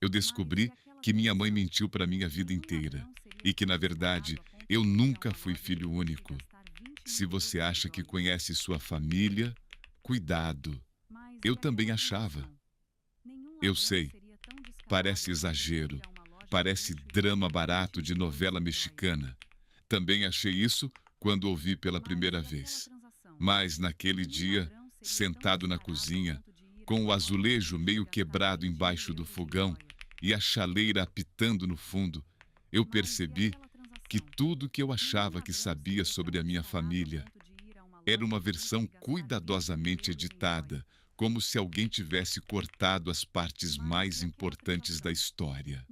Eu descobri que minha mãe mentiu para mim a vida inteira e que, na verdade, eu nunca fui filho único. Se você acha que conhece sua família, cuidado. Eu também achava. Eu sei, parece exagero, parece drama barato de novela mexicana. Também achei isso quando ouvi pela primeira vez. Mas naquele dia, sentado na cozinha, com o azulejo meio quebrado embaixo do fogão e a chaleira apitando no fundo, eu percebi que tudo que eu achava que sabia sobre a minha família era uma versão cuidadosamente editada, como se alguém tivesse cortado as partes mais importantes da história.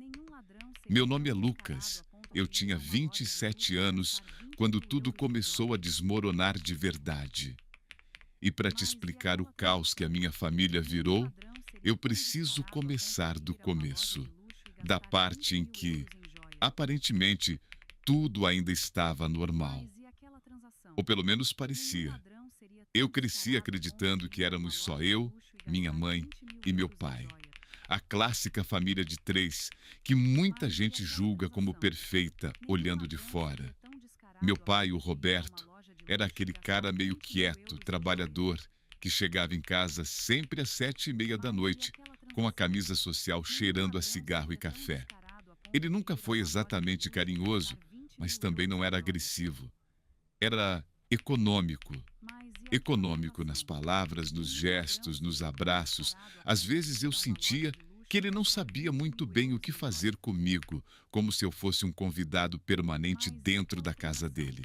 Meu nome é Lucas. Eu tinha 27 anos quando tudo começou a desmoronar de verdade. E para te explicar o caos que a minha família virou, eu preciso começar do começo, da parte em que, aparentemente, tudo ainda estava normal. Ou pelo menos parecia. Eu cresci acreditando que éramos só eu, minha mãe e meu pai. A clássica família de três, que muita gente julga como perfeita olhando de fora. Meu pai, o Roberto, era aquele cara meio quieto, trabalhador, que chegava em casa sempre às 7:30 da noite, com a camisa social cheirando a cigarro e café. Ele nunca foi exatamente carinhoso, mas também não era agressivo. Era econômico. Econômico nas palavras, nos gestos, nos abraços. Às vezes eu sentia que ele não sabia muito bem o que fazer comigo, como se eu fosse um convidado permanente dentro da casa dele.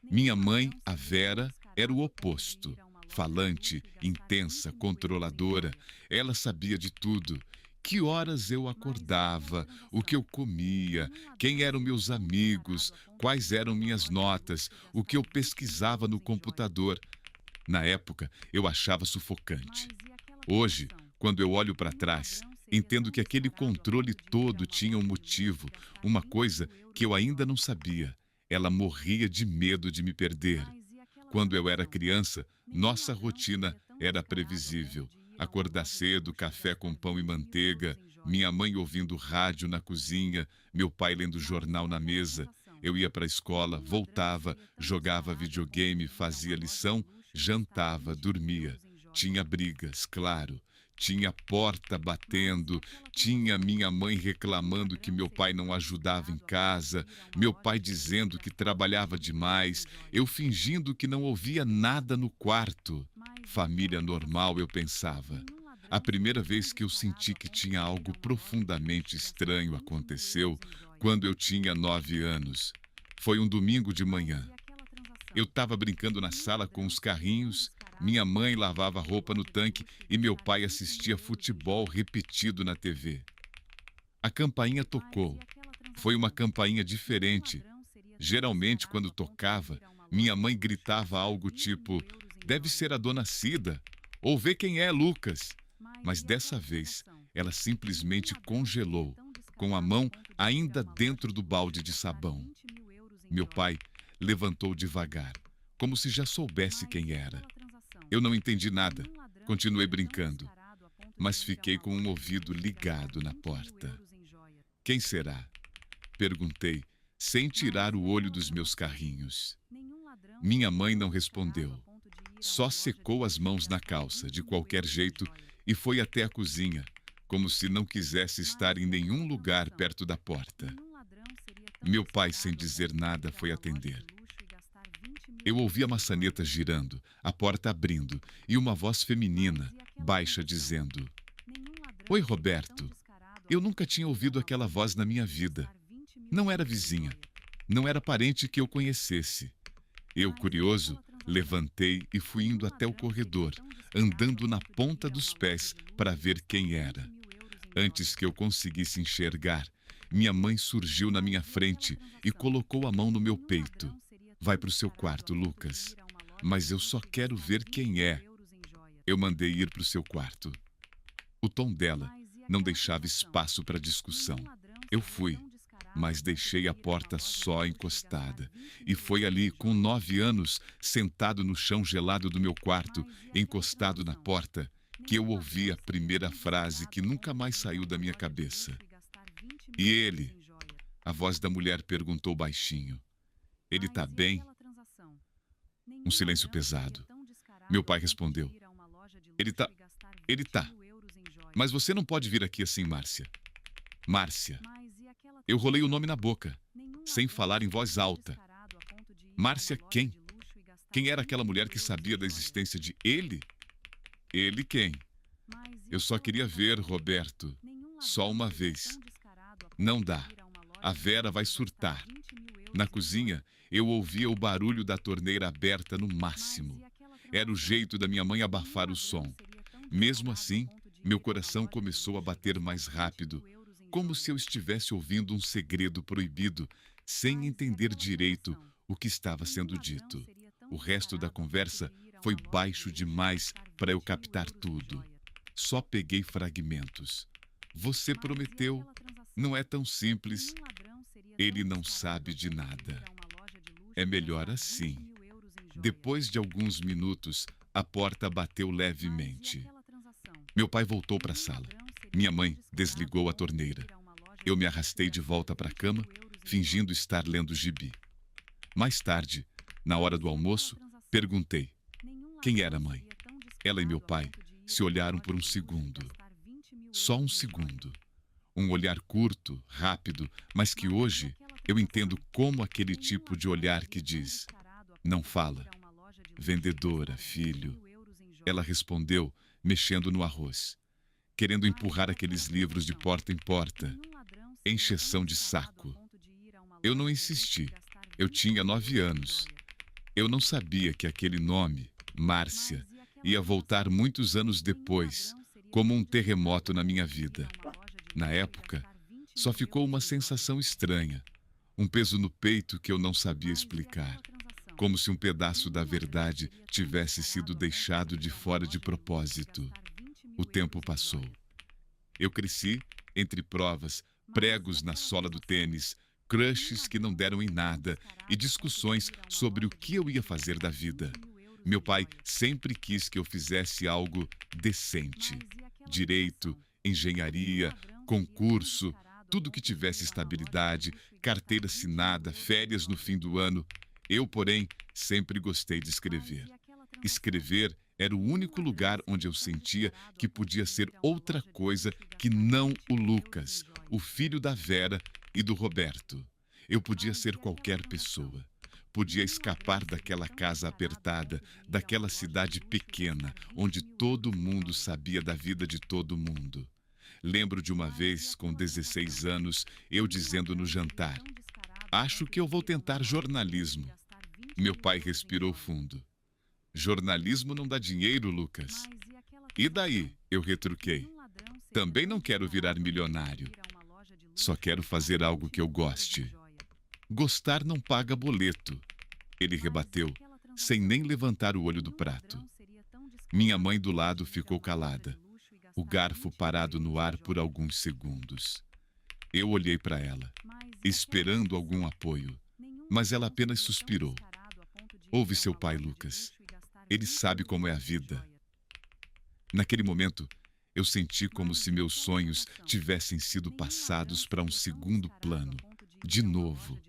Minha mãe, a Vera, era o oposto. Falante, intensa, controladora. Ela sabia de tudo. Que horas eu acordava, o que eu comia, quem eram meus amigos, quais eram minhas notas, o que eu pesquisava no computador. Na época, eu achava sufocante. Hoje, quando eu olho para trás, entendo que aquele controle todo tinha um motivo, uma coisa que eu ainda não sabia. Ela morria de medo de me perder. Quando eu era criança, nossa rotina era previsível. Acordar cedo, café com pão e manteiga, minha mãe ouvindo rádio na cozinha, meu pai lendo jornal na mesa. Eu ia para a escola, voltava, jogava videogame, fazia lição, jantava, dormia. Tinha brigas, claro. Tinha porta batendo, tinha minha mãe reclamando que meu pai não ajudava em casa, meu pai dizendo que trabalhava demais, eu fingindo que não ouvia nada no quarto. Família normal, eu pensava. A primeira vez que eu senti que tinha algo profundamente estranho aconteceu quando eu tinha 9 anos. Foi um domingo de manhã. Eu estava brincando na sala com os carrinhos, minha mãe lavava roupa no tanque e meu pai assistia futebol repetido na TV. A campainha tocou. Foi uma campainha diferente. Geralmente, quando tocava, minha mãe gritava algo tipo: "Deve ser a dona Cida", ou "Vê quem é, Lucas". Mas dessa vez, ela simplesmente congelou, com a mão ainda dentro do balde de sabão. Meu pai levantou devagar, como se já soubesse quem era. Eu não entendi nada. Continuei brincando, mas fiquei com um ouvido ligado na porta. "Quem será?" perguntei, sem tirar o olho dos meus carrinhos. Minha mãe não respondeu. Só secou as mãos na calça, de qualquer jeito, e foi até a cozinha, como se não quisesse estar em nenhum lugar perto da porta. Meu pai, sem dizer nada, foi atender. Eu ouvi a maçaneta girando, a porta abrindo e uma voz feminina, baixa, dizendo: "Oi, Roberto." Eu nunca tinha ouvido aquela voz na minha vida. Não era vizinha, não era parente que eu conhecesse. Eu, curioso, levantei e fui indo até o corredor, andando na ponta dos pés para ver quem era. Antes que eu conseguisse enxergar, minha mãe surgiu na minha frente e colocou a mão no meu peito. "Vai para o seu quarto, Lucas. Mas eu só quero ver quem é." Eu mandei ir para o seu quarto. O tom dela não deixava espaço para discussão. Eu fui, mas deixei a porta só encostada. E foi ali, com 9 anos, sentado no chão gelado do meu quarto, encostado na porta, que eu ouvi a primeira frase que nunca mais saiu da minha cabeça. E ele? A voz da mulher perguntou baixinho. Ele tá bem? Um silêncio pesado. Meu pai respondeu. Ele tá. Ele tá. Mas você não pode vir aqui assim, Márcia. Márcia. Eu rolei o nome na boca, sem falar em voz alta. Márcia quem? Quem era aquela mulher que sabia da existência de ele? Ele quem? Eu só queria ver, Roberto. Só uma vez. Não dá. A Vera vai surtar. Na cozinha, eu ouvia o barulho da torneira aberta no máximo. Era o jeito da minha mãe abafar o som. Mesmo assim, meu coração começou a bater mais rápido, como se eu estivesse ouvindo um segredo proibido, sem entender direito o que estava sendo dito. O resto da conversa foi baixo demais para eu captar tudo. Só peguei fragmentos. Você prometeu. Não é tão simples. Ele não sabe de nada. É melhor assim. Depois de alguns minutos, a porta bateu levemente. Meu pai voltou para a sala. Minha mãe desligou a torneira. Eu me arrastei de volta para a cama, fingindo estar lendo gibi. Mais tarde, na hora do almoço, perguntei: quem era a mãe? Ela e meu pai se olharam por um segundo. Só um segundo. Um olhar curto, rápido, mas que hoje eu entendo como aquele tipo de olhar que diz: não fala. Vendedora, filho. Ela respondeu, mexendo no arroz, querendo empurrar aqueles livros de porta em porta. Encheção de saco. Eu não insisti. Eu tinha 9 anos. Eu não sabia que aquele nome, Márcia, ia voltar muitos anos depois, como um terremoto na minha vida. Na época, só ficou uma sensação estranha, um peso no peito que eu não sabia explicar, como se um pedaço da verdade tivesse sido deixado de fora de propósito. O tempo passou. Eu cresci entre provas, pregos na sola do tênis, crushes que não deram em nada e discussões sobre o que eu ia fazer da vida. Meu pai sempre quis que eu fizesse algo decente. Direito, engenharia, concurso, tudo que tivesse estabilidade, carteira assinada, férias no fim do ano. Eu, porém, sempre gostei de escrever. Escrever era o único lugar onde eu sentia que podia ser outra coisa que não o Lucas, o filho da Vera e do Roberto. Eu podia ser qualquer pessoa. Podia escapar daquela casa apertada, daquela cidade pequena, onde todo mundo sabia da vida de todo mundo. Lembro de uma vez, com 16 anos, eu dizendo no jantar: acho que eu vou tentar jornalismo. Meu pai respirou fundo. Jornalismo não dá dinheiro, Lucas. E daí? Eu retruquei. Também não quero virar milionário. Só quero fazer algo que eu goste. Gostar não paga boleto. Ele rebateu, sem nem levantar o olho do prato. Minha mãe do lado ficou calada, o garfo parado no ar por alguns segundos. Eu olhei para ela, esperando algum apoio, mas ela apenas suspirou. Ouve seu pai, Lucas. Ele sabe como é a vida. Naquele momento, eu senti como se meus sonhos tivessem sido passados para um segundo plano, de novo,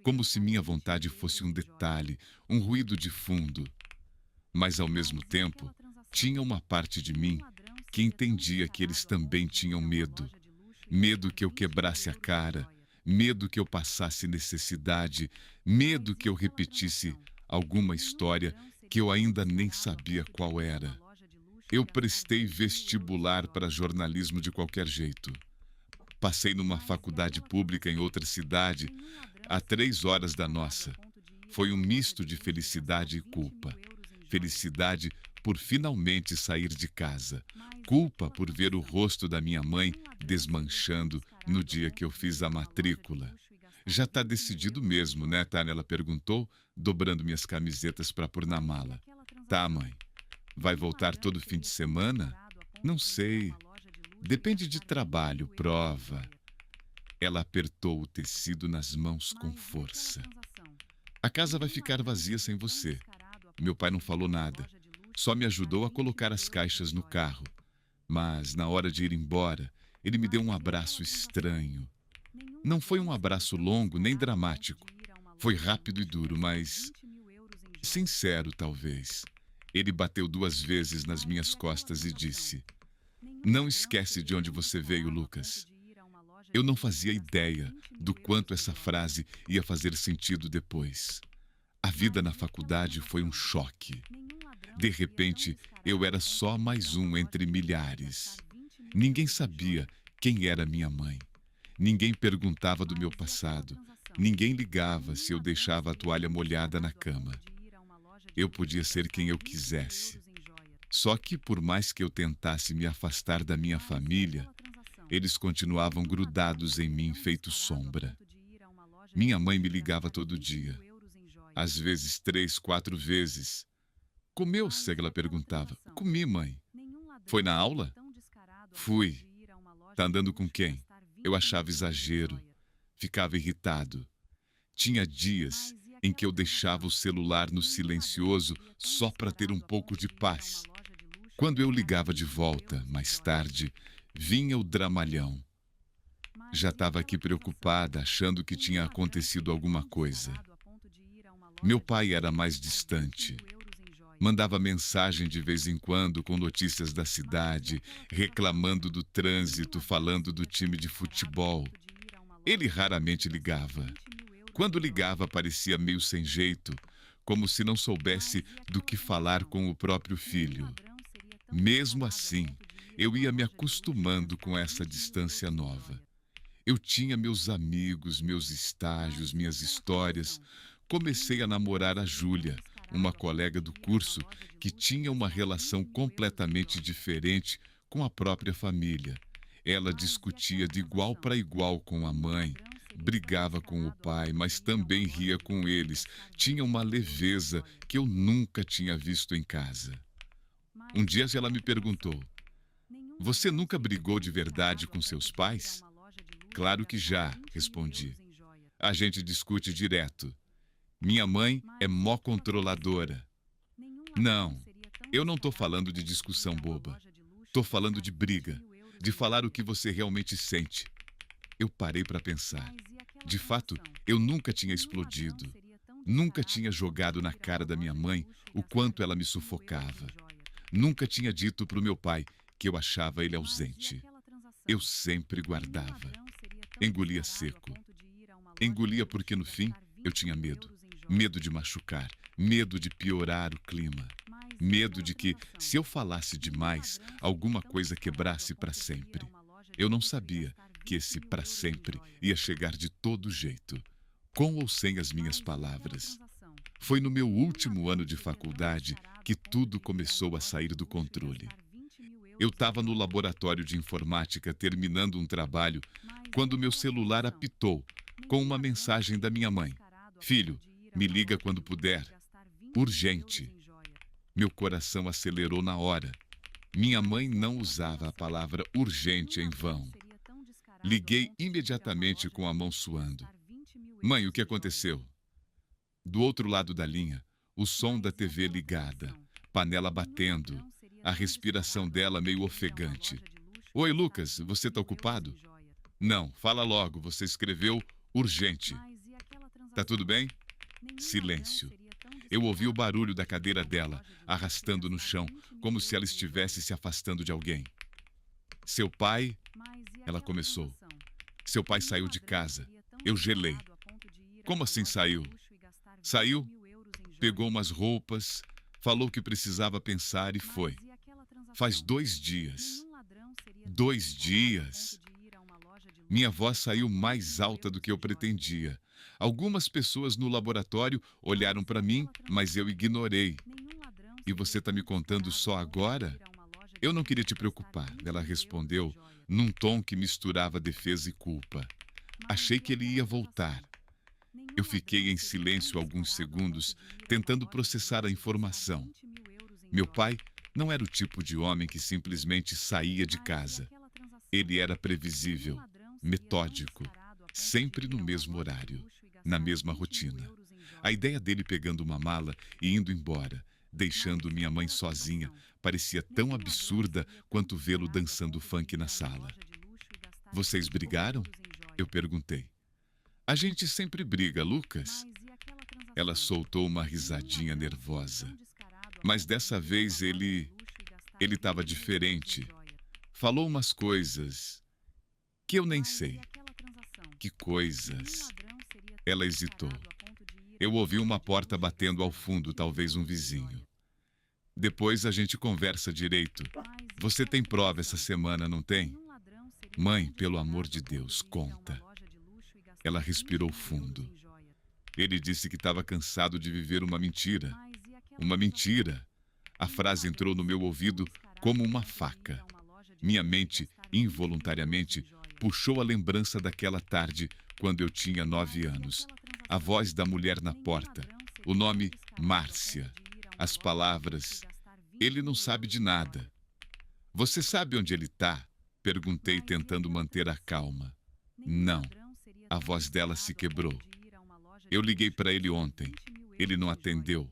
como se minha vontade fosse um detalhe, um ruído de fundo. Mas, ao mesmo tempo, tinha uma parte de mim que entendia que eles também tinham medo. Medo que eu quebrasse a cara, medo que eu passasse necessidade, medo que eu repetisse alguma história que eu ainda nem sabia qual era. Eu prestei vestibular para jornalismo de qualquer jeito. Passei numa faculdade pública em outra cidade, a 3 horas da nossa. Foi um misto de felicidade e culpa. Felicidade por finalmente sair de casa. Culpa por ver o rosto da minha mãe desmanchando no dia que eu fiz a matrícula. Já está decidido mesmo, né, Tânia? Ela perguntou, dobrando minhas camisetas para pôr na mala. Tá, mãe. Vai voltar todo fim de semana? Não sei. Depende de trabalho, prova. Ela apertou o tecido nas mãos com força. A casa vai ficar vazia sem você. Meu pai não falou nada. Só me ajudou a colocar as caixas no carro. Mas, na hora de ir embora, ele me deu um abraço estranho. Não foi um abraço longo nem dramático. Foi rápido e duro, mas sincero, talvez. Ele bateu 2 vezes nas minhas costas e disse: "Não esquece de onde você veio, Lucas." Eu não fazia ideia do quanto essa frase ia fazer sentido depois. A vida na faculdade foi um choque. De repente, eu era só mais um entre milhares. Ninguém sabia quem era minha mãe. Ninguém perguntava do meu passado. Ninguém ligava se eu deixava a toalha molhada na cama. Eu podia ser quem eu quisesse. Só que, por mais que eu tentasse me afastar da minha família, eles continuavam grudados em mim, feito sombra. Minha mãe me ligava todo dia. Às vezes 3, 4 vezes. "Comeu?" ela perguntava. "Comi, mãe." "Foi na aula?" "Fui." "Tá andando com quem?" Eu achava exagero. Ficava irritado. Tinha dias em que eu deixava o celular no silencioso só para ter um pouco de paz. Quando eu ligava de volta, mais tarde, vinha o dramalhão. Já estava aqui preocupada, achando que tinha acontecido alguma coisa. Meu pai era mais distante. Mandava mensagem de vez em quando com notícias da cidade, reclamando do trânsito, falando do time de futebol. Ele raramente ligava. Quando ligava, parecia meio sem jeito, como se não soubesse do que falar com o próprio filho. Mesmo assim, eu ia me acostumando com essa distância nova. Eu tinha meus amigos, meus estágios, minhas histórias. Comecei a namorar a Júlia, uma colega do curso que tinha uma relação completamente diferente com a própria família. Ela discutia de igual para igual com a mãe, brigava com o pai, mas também ria com eles. Tinha uma leveza que eu nunca tinha visto em casa. Um dia ela me perguntou: "Você nunca brigou de verdade com seus pais?" "Claro que já", respondi. "A gente discute direto. Minha mãe é mó controladora." "Não, eu não estou falando de discussão boba. Estou falando de briga, de falar o que você realmente sente." Eu parei para pensar. De fato, eu nunca tinha explodido. Nunca tinha jogado na cara da minha mãe o quanto ela me sufocava. Nunca tinha dito para o meu pai que eu achava ele ausente. Eu sempre guardava. Engolia seco. Engolia porque, no fim, eu tinha medo. Medo de machucar. Medo de piorar o clima. Medo de que, se eu falasse demais, alguma coisa quebrasse para sempre. Eu não sabia que esse para sempre ia chegar de todo jeito, com ou sem as minhas palavras. Foi no meu último ano de faculdade que tudo começou a sair do controle. Eu estava no laboratório de informática terminando um trabalho quando meu celular apitou com uma mensagem da minha mãe: "Filho, me liga quando puder. Urgente." Meu coração acelerou na hora. Minha mãe não usava a palavra urgente em vão. Liguei imediatamente com a mão suando. "Mãe, o que aconteceu?" Do outro lado da linha, o som da TV ligada, panela batendo, a respiração dela meio ofegante. "Oi, Lucas, você está ocupado?" "Não, fala logo, você escreveu urgente." "Tá tudo bem?" Silêncio. Eu ouvi o barulho da cadeira dela, arrastando no chão, como se ela estivesse se afastando de alguém. "Seu pai..." Ela começou. "Seu pai saiu de casa." Eu gelei. "Como assim saiu?" "Saiu, pegou umas roupas, falou que precisava pensar e foi. Faz 2 dias." 2 dias? Minha voz saiu mais alta do que eu pretendia. Algumas pessoas no laboratório olharam para mim, mas eu ignorei. "E você está me contando só agora?" "Eu não queria te preocupar", ela respondeu, num tom que misturava defesa e culpa. "Achei que ele ia voltar." Eu fiquei em silêncio alguns segundos, tentando processar a informação. Meu pai não era o tipo de homem que simplesmente saía de casa. Ele era previsível, metódico, sempre no mesmo horário, na mesma rotina. A ideia dele pegando uma mala e indo embora deixando minha mãe sozinha, parecia tão absurda quanto vê-lo dançando funk na sala. Vocês brigaram? Eu perguntei. A gente sempre briga, Lucas. Ela soltou uma risadinha nervosa. Mas dessa vez ele estava diferente. Falou umas coisas que eu nem sei. Que coisas? Ela hesitou. Eu ouvi uma porta batendo ao fundo, talvez um vizinho. Depois a gente conversa direito. Você tem prova essa semana, não tem? Mãe, pelo amor de Deus, conta. Ela respirou fundo. Ele disse que estava cansado de viver uma mentira. Uma mentira. A frase entrou no meu ouvido como uma faca. Minha mente, involuntariamente, puxou a lembrança daquela tarde, quando eu tinha 9 anos. A voz da mulher na porta. O nome Márcia. As palavras. Ele não sabe de nada. Você sabe onde ele está? Perguntei, tentando manter a calma. Não. A voz dela se quebrou. Eu liguei para ele ontem. Ele não atendeu.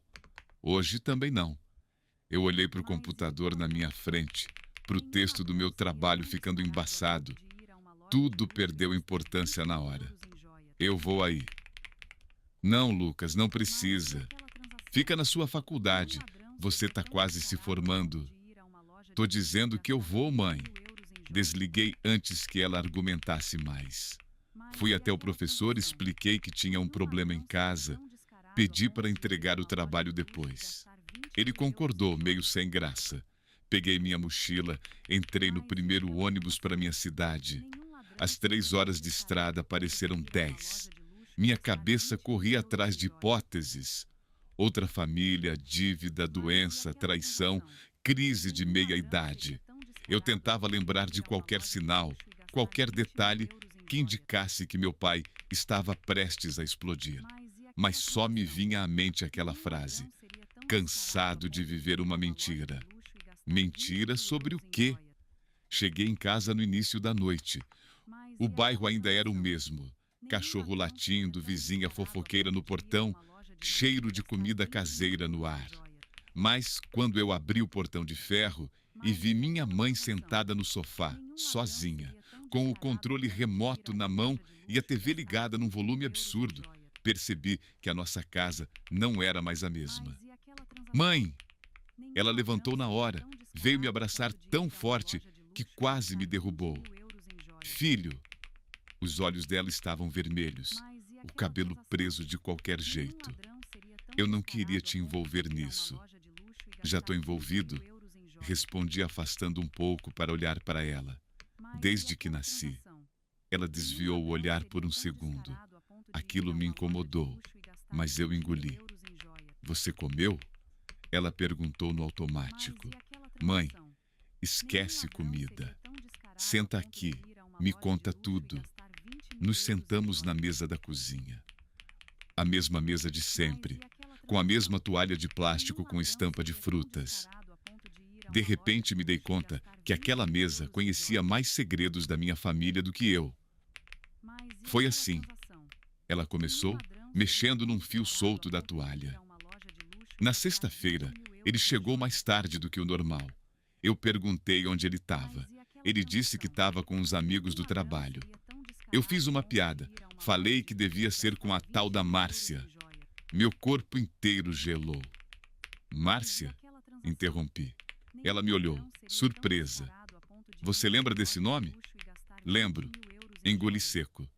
Hoje também não. Eu olhei para o computador na minha frente, para o texto do meu trabalho ficando embaçado. Tudo perdeu importância na hora. Eu vou aí. Não, Lucas, não precisa. Fica na sua faculdade. Você está quase se formando. Tô dizendo que eu vou, mãe. Desliguei antes que ela argumentasse mais. Fui até o professor, expliquei que tinha um problema em casa. Pedi para entregar o trabalho depois. Ele concordou, meio sem graça. Peguei minha mochila, entrei no primeiro ônibus para minha cidade. As 3 horas de estrada pareceram 10. Minha cabeça corria atrás de hipóteses. Outra família, dívida, doença, traição, crise de meia-idade. Eu tentava lembrar de qualquer sinal, qualquer detalhe que indicasse que meu pai estava prestes a explodir. Mas só me vinha à mente aquela frase. Cansado de viver uma mentira. Mentira sobre o quê? Cheguei em casa no início da noite. O bairro ainda era o mesmo. Cachorro latindo, vizinha fofoqueira no portão, cheiro de comida caseira no ar. Mas quando eu abri o portão de ferro e vi minha mãe sentada no sofá, sozinha, com o controle remoto na mão e a TV ligada num volume absurdo, percebi que a nossa casa não era mais a mesma. Mãe! Ela levantou na hora, veio me abraçar tão forte que quase me derrubou. Filho! Os olhos dela estavam vermelhos, o cabelo preso de qualquer jeito. Eu não queria te envolver nisso. Já estou envolvido? Respondi, afastando um pouco para olhar para ela. Desde que nasci. Ela desviou o olhar por um segundo. Aquilo me incomodou, mas eu engoli. Você comeu? Ela perguntou no automático. Mãe, esquece comida. Senta aqui, me conta tudo. Nos sentamos na mesa da cozinha. A mesma mesa de sempre, com a mesma toalha de plástico com estampa de frutas. De repente me dei conta que aquela mesa conhecia mais segredos da minha família do que eu. Foi assim. Ela começou, mexendo num fio solto da toalha. Na sexta-feira, ele chegou mais tarde do que o normal. Eu perguntei onde ele estava. Ele disse que estava com os amigos do trabalho. Eu fiz uma piada. Falei que devia ser com a tal da Márcia. Meu corpo inteiro gelou. Márcia? Interrompi. Ela me olhou, surpresa. Você lembra desse nome? Lembro. Engoli seco.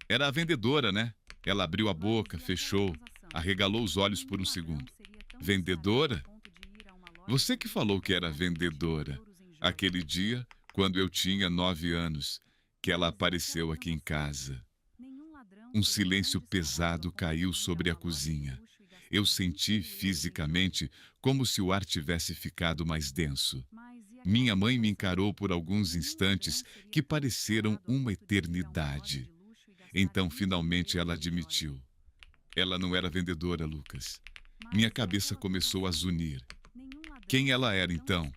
Era a vendedora, né? Ela abriu a boca, fechou, arregalou os olhos por um segundo. Vendedora? Você que falou que era vendedora. Aquele dia, quando eu tinha 9 anos, que ela apareceu aqui em casa. Um silêncio pesado caiu sobre a cozinha. Eu senti fisicamente como se o ar tivesse ficado mais denso. Minha mãe me encarou por alguns instantes que pareceram uma eternidade. Então, finalmente, ela admitiu. Ela não era vendedora, Lucas. Minha cabeça começou a zunir. Quem ela era, então?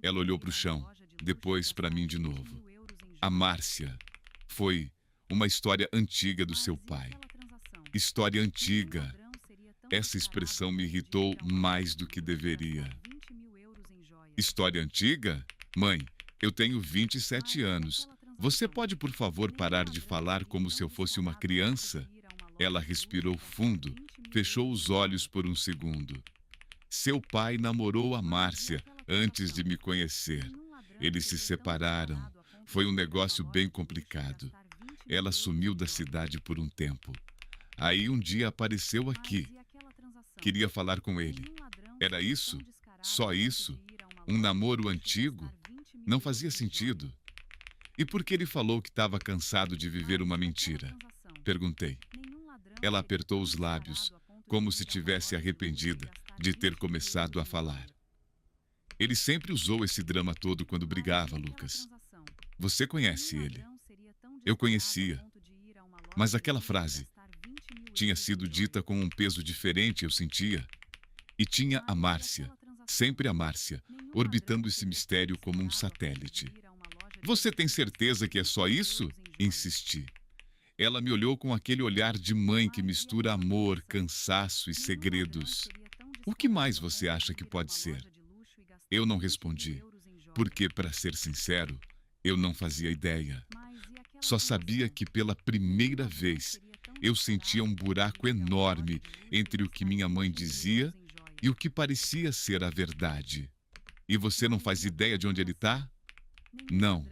Ela olhou para o chão, depois para mim de novo. A Márcia. Foi uma história antiga do seu pai. História antiga. Essa expressão me irritou mais do que deveria. História antiga? Mãe, eu tenho 27 anos. Você pode, por favor, parar de falar como se eu fosse uma criança? Ela respirou fundo, fechou os olhos por um segundo. Seu pai namorou a Márcia antes de me conhecer. Eles se separaram. Foi um negócio bem complicado. Ela sumiu da cidade por um tempo. Aí um dia apareceu aqui. Queria falar com ele. Era isso? Só isso? Um namoro antigo? Não fazia sentido. E por que ele falou que estava cansado de viver uma mentira? Perguntei. Ela apertou os lábios, como se tivesse arrependida de ter começado a falar. Ele sempre usou esse drama todo quando brigava, Lucas. Você conhece ele. Eu conhecia. Mas aquela frase tinha sido dita com um peso diferente, eu sentia. E tinha a Márcia, sempre a Márcia, orbitando esse mistério como um satélite. Você tem certeza que é só isso? Insisti. Ela me olhou com aquele olhar de mãe que mistura amor, cansaço e segredos. O que mais você acha que pode ser? Eu não respondi, porque, para ser sincero, eu não fazia ideia. Só sabia que pela primeira vez eu sentia um buraco enorme entre o que minha mãe dizia e o que parecia ser a verdade. E você não faz ideia de onde ele está? Não.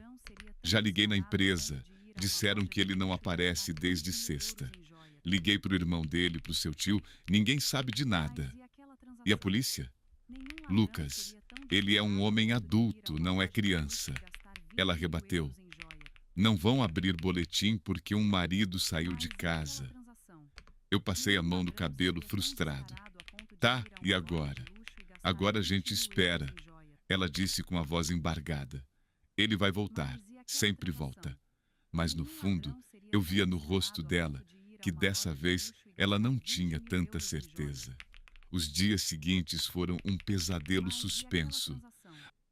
Já liguei na empresa. Disseram que ele não aparece desde sexta. Liguei para o irmão dele, para o seu tio. Ninguém sabe de nada. E a polícia? Lucas, ele é um homem adulto, não é criança. Ela rebateu. Não vão abrir boletim porque um marido saiu de casa. Eu passei a mão no cabelo frustrado. Tá, e agora? Agora a gente espera. Ela disse com a voz embargada. Ele vai voltar, sempre volta. Mas no fundo, eu via no rosto dela que dessa vez ela não tinha tanta certeza. Os dias seguintes foram um pesadelo suspenso.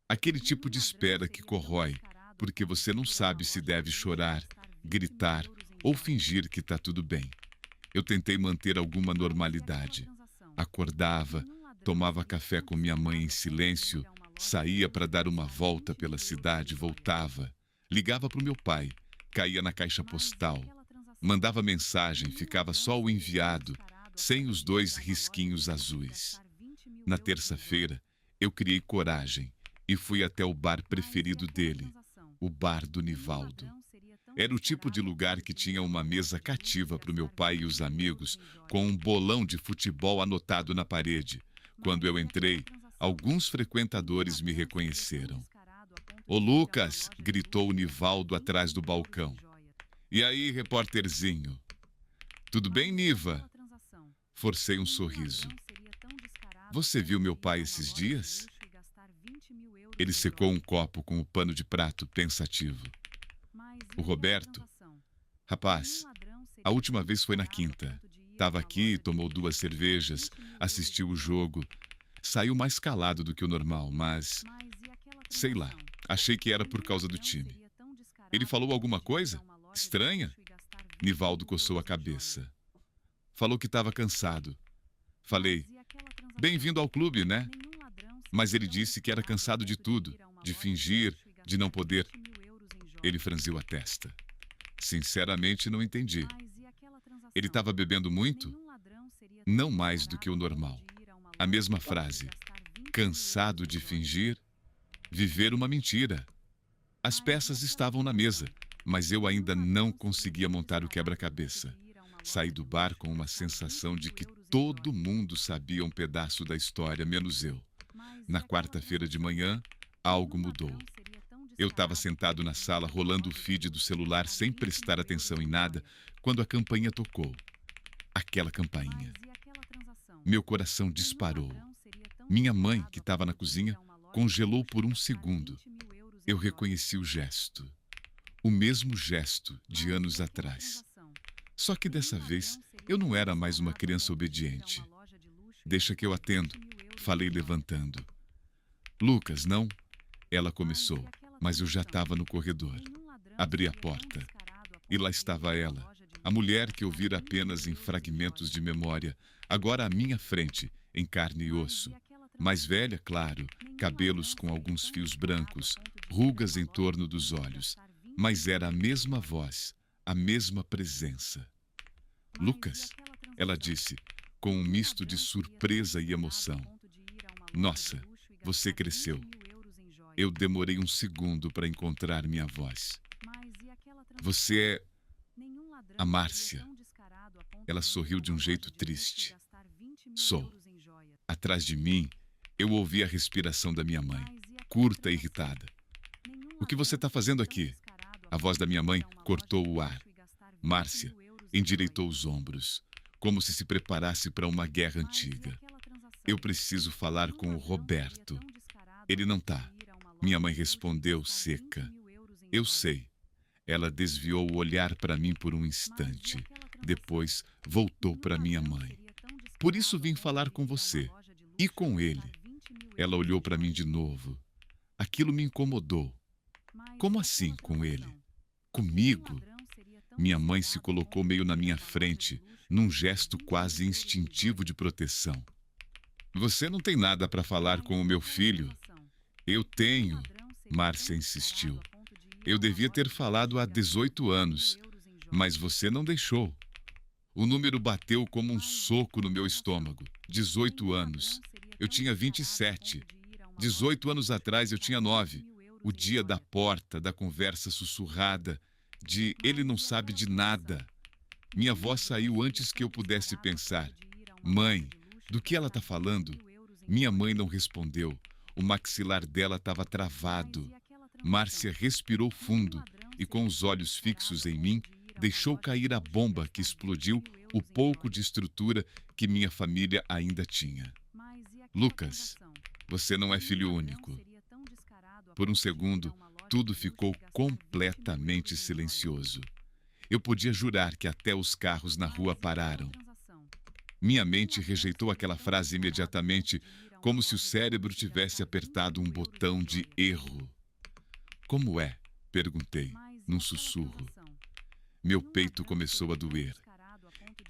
Aquele tipo de espera que corrói, porque você não sabe se deve chorar, gritar ou fingir que está tudo bem. Eu tentei manter alguma normalidade. Acordava, tomava café com minha mãe em silêncio, saía para dar uma volta pela cidade, voltava, ligava para o meu pai, caía na caixa postal, mandava mensagem, ficava só o enviado, sem os 2 risquinhos azuis. Na terça-feira, eu criei coragem e fui até o bar preferido dele, o bar do Nivaldo. Era o tipo de lugar que tinha uma mesa cativa para o meu pai e os amigos, com um bolão de futebol anotado na parede. Quando eu entrei, alguns frequentadores me reconheceram. "Ô Lucas!" gritou o Nivaldo atrás do balcão. "E aí, repórterzinho?" "Tudo bem, Niva?" Forcei um sorriso. "Você viu meu pai esses dias?" Ele secou um copo com o pano de prato, pensativo. "O Roberto? Rapaz, a última vez foi na quinta. Estava aqui, tomou 2 cervejas, assistiu o jogo. Saiu mais calado do que o normal, mas... sei lá, achei que era por causa do time. Ele falou alguma coisa? Estranha?" Nivaldo coçou a cabeça. "Falou que estava cansado." Falei, "Bem-vindo ao clube, né?" Mas ele disse que era cansado de tudo, de fingir, de não poder. Ele franziu a testa. Sinceramente, não entendi. Ele estava bebendo muito? Não mais do que o normal. A mesma frase. Cansado de fingir? Viver uma mentira. As peças estavam na mesa, mas eu ainda não conseguia montar o quebra-cabeça. Saí do bar com uma sensação de que todo mundo sabia um pedaço da história, menos eu. Na quarta-feira de manhã, algo mudou. Eu estava sentado na sala, rolando o feed do celular sem prestar atenção em nada, quando a campainha tocou. Aquela campainha. Meu coração disparou. Minha mãe, que estava na cozinha, congelou por um segundo. Eu reconheci o gesto. O mesmo gesto de anos atrás. Só que dessa vez, eu não era mais uma criança obediente. "Deixa que eu atendo", falei levantando. "Lucas, não?" Ela começou, mas eu já estava no corredor. Abri a porta. E lá estava ela, A mulher que eu vira apenas em fragmentos de memória, agora à minha frente, em carne e osso. Mais velha, claro, cabelos com alguns fios brancos, rugas em torno dos olhos. Mas era a mesma voz, a mesma presença. Lucas, ela disse, com um misto de surpresa e emoção. Nossa, você cresceu. Eu demorei um segundo para encontrar minha voz. Você é a Márcia. Ela sorriu de um jeito triste. Sou. Atrás de mim, eu ouvi a respiração da minha mãe, curta e irritada. O que você está fazendo aqui? A voz da minha mãe cortou o ar. Márcia endireitou os ombros, como se preparasse para uma guerra antiga. Eu preciso falar com o Roberto. Ele não tá. Minha mãe respondeu seca. Eu sei. Ela desviou o olhar para mim por um instante. Depois voltou para minha mãe. Por isso vim falar com você. E com ele. Ela olhou para mim de novo. Aquilo me incomodou. Como assim com ele? Comigo? Minha mãe se colocou meio na minha frente, num gesto quase instintivo de proteção. Você não tem nada para falar com o meu filho? Eu tenho, Márcia insistiu. Eu devia ter falado há 18 anos, mas você não deixou. O número bateu como um soco no meu estômago. 18 anos. Eu tinha 27. 18 anos atrás eu tinha 9. O dia da porta, da conversa sussurrada, de ele não sabe de nada. Minha voz saiu antes que eu pudesse pensar. Mãe, do que ela está falando? Minha mãe não respondeu. O maxilar dela estava travado. Márcia respirou fundo e, com os olhos fixos em mim, deixou cair a bomba que explodiu o pouco de estrutura que minha família ainda tinha. Lucas, você não é filho único. Por um segundo, tudo ficou completamente silencioso. Eu podia jurar que até os carros na rua pararam. Minha mente rejeitou aquela frase imediatamente, como se o cérebro tivesse apertado um botão de erro. Como é? Perguntei, num sussurro. Meu peito começou a doer.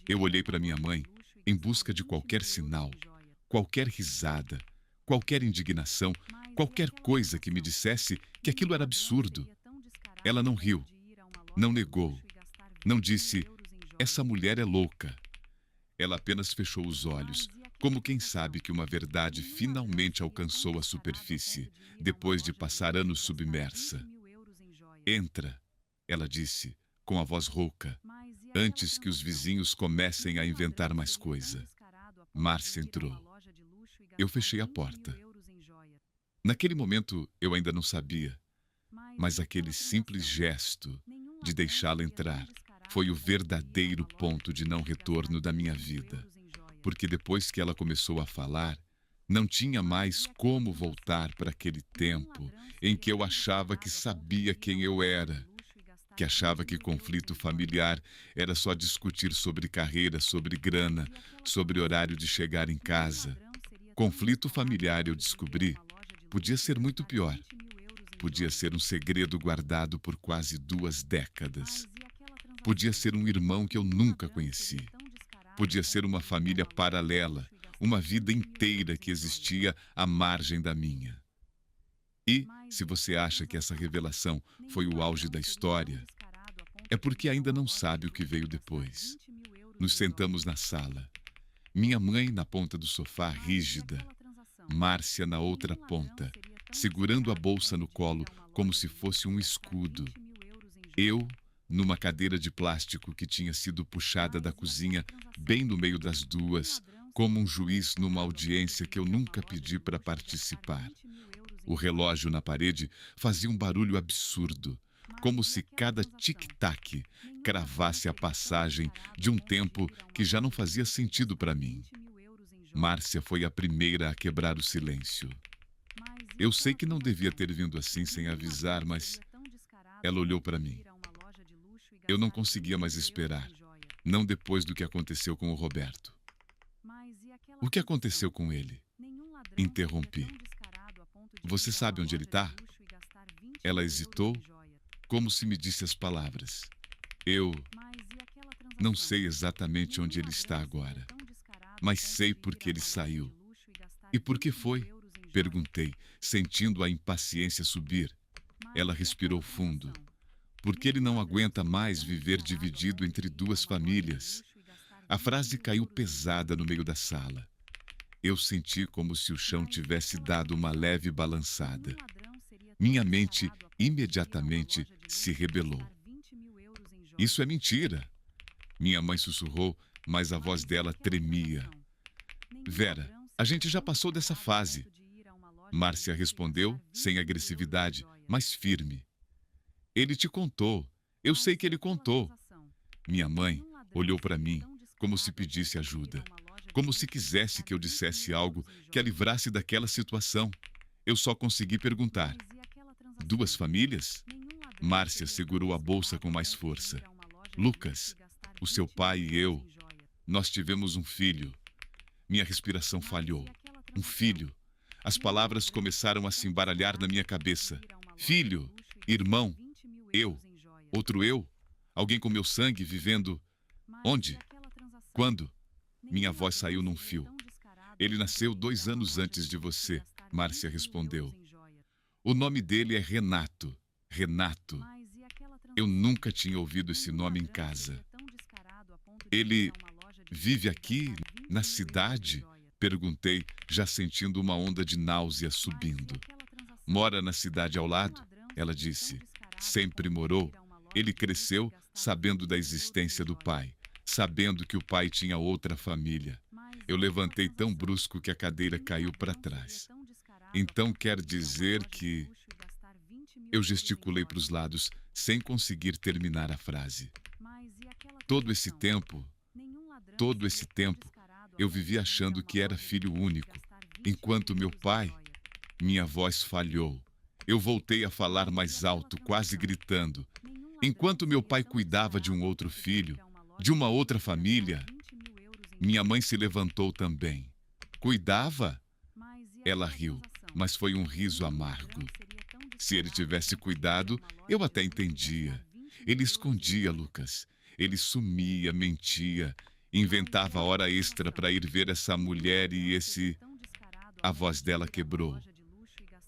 Eu olhei para minha mãe em busca de qualquer sinal, qualquer risada, qualquer indignação, qualquer coisa que me dissesse que aquilo era absurdo. Ela não riu, não negou, não disse, essa mulher é louca. Ela apenas fechou os olhos, como quem sabe que uma verdade finalmente alcançou a superfície, depois de passar anos submersa. Entra, ela disse, com a voz rouca, antes que os vizinhos comecem a inventar mais coisa. Márcia entrou. Eu fechei a porta. Naquele momento, eu ainda não sabia, mas aquele simples gesto de deixá-la entrar foi o verdadeiro ponto de não retorno da minha vida. Porque depois que ela começou a falar, não tinha mais como voltar para aquele tempo em que eu achava que sabia quem eu era, que achava que conflito familiar era só discutir sobre carreira, sobre grana, sobre horário de chegar em casa. Conflito familiar, eu descobri, podia ser muito pior. Podia ser um segredo guardado por quase 2 décadas. Podia ser um irmão que eu nunca conheci. Podia ser uma família paralela, uma vida inteira que existia à margem da minha. E, se você acha que essa revelação foi o auge da história, é porque ainda não sabe o que veio depois. Nos sentamos na sala. Minha mãe na ponta do sofá, rígida. Márcia na outra ponta, segurando a bolsa no colo como se fosse um escudo. Eu, numa cadeira de plástico que tinha sido puxada da cozinha, bem no meio das duas, como um juiz numa audiência que eu nunca pedi para participar. O relógio na parede fazia um barulho absurdo, como se cada tic-tac cravasse a passagem de um tempo que já não fazia sentido para mim. Márcia foi a primeira a quebrar o silêncio. Eu sei que não devia ter vindo assim sem avisar, mas ela olhou para mim. Eu não conseguia mais esperar, não depois do que aconteceu com o Roberto. O que aconteceu com ele? Interrompi. Você sabe onde ele está? Ela hesitou, como se me disse as palavras. Não sei exatamente onde ele está agora, mas sei por que ele saiu. E por que foi? Perguntei, sentindo a impaciência subir. Ela respirou fundo. Porque ele não aguenta mais viver dividido entre duas famílias. A frase caiu pesada no meio da sala. Eu senti como se o chão tivesse dado uma leve balançada. Minha mente imediatamente se rebelou. Isso é mentira. Minha mãe sussurrou, mas a voz dela tremia. Vera, a gente já passou dessa fase. Márcia respondeu, sem agressividade, mas firme. Ele te contou. Eu sei que ele contou. Minha mãe olhou para mim, como se pedisse ajuda. Como se quisesse que eu dissesse algo que a livrasse daquela situação. Eu só consegui perguntar. Duas famílias? Márcia segurou a bolsa com mais força. Lucas, o seu pai e eu, nós tivemos um filho. Minha respiração falhou. Um filho. As palavras começaram a se embaralhar na minha cabeça. Filho, irmão, eu, outro eu, alguém com meu sangue vivendo... Onde? Quando? Minha voz saiu num fio. Ele nasceu 2 anos antes de você, Márcia respondeu. O nome dele é Renato. Renato. Eu nunca tinha ouvido esse nome em casa. Ele vive aqui, na cidade? Perguntei, já sentindo uma onda de náusea subindo. Mora na cidade ao lado? Ela disse. Sempre morou. Ele cresceu sabendo da existência do pai, sabendo que o pai tinha outra família. Eu levantei tão brusco que a cadeira caiu para trás. Então quer dizer que... Eu gesticulei para os lados, sem conseguir terminar a frase. Todo esse tempo, eu vivi achando que era filho único, enquanto meu pai... Minha voz falhou. Eu voltei a falar mais alto, quase gritando. Enquanto meu pai cuidava de um outro filho, de uma outra família, minha mãe se levantou também. Cuidava? Ela riu, mas foi um riso amargo. Se ele tivesse cuidado, eu até entendia. Ele escondia, Lucas. Ele sumia, mentia, inventava hora extra para ir ver essa mulher e esse... A voz dela quebrou.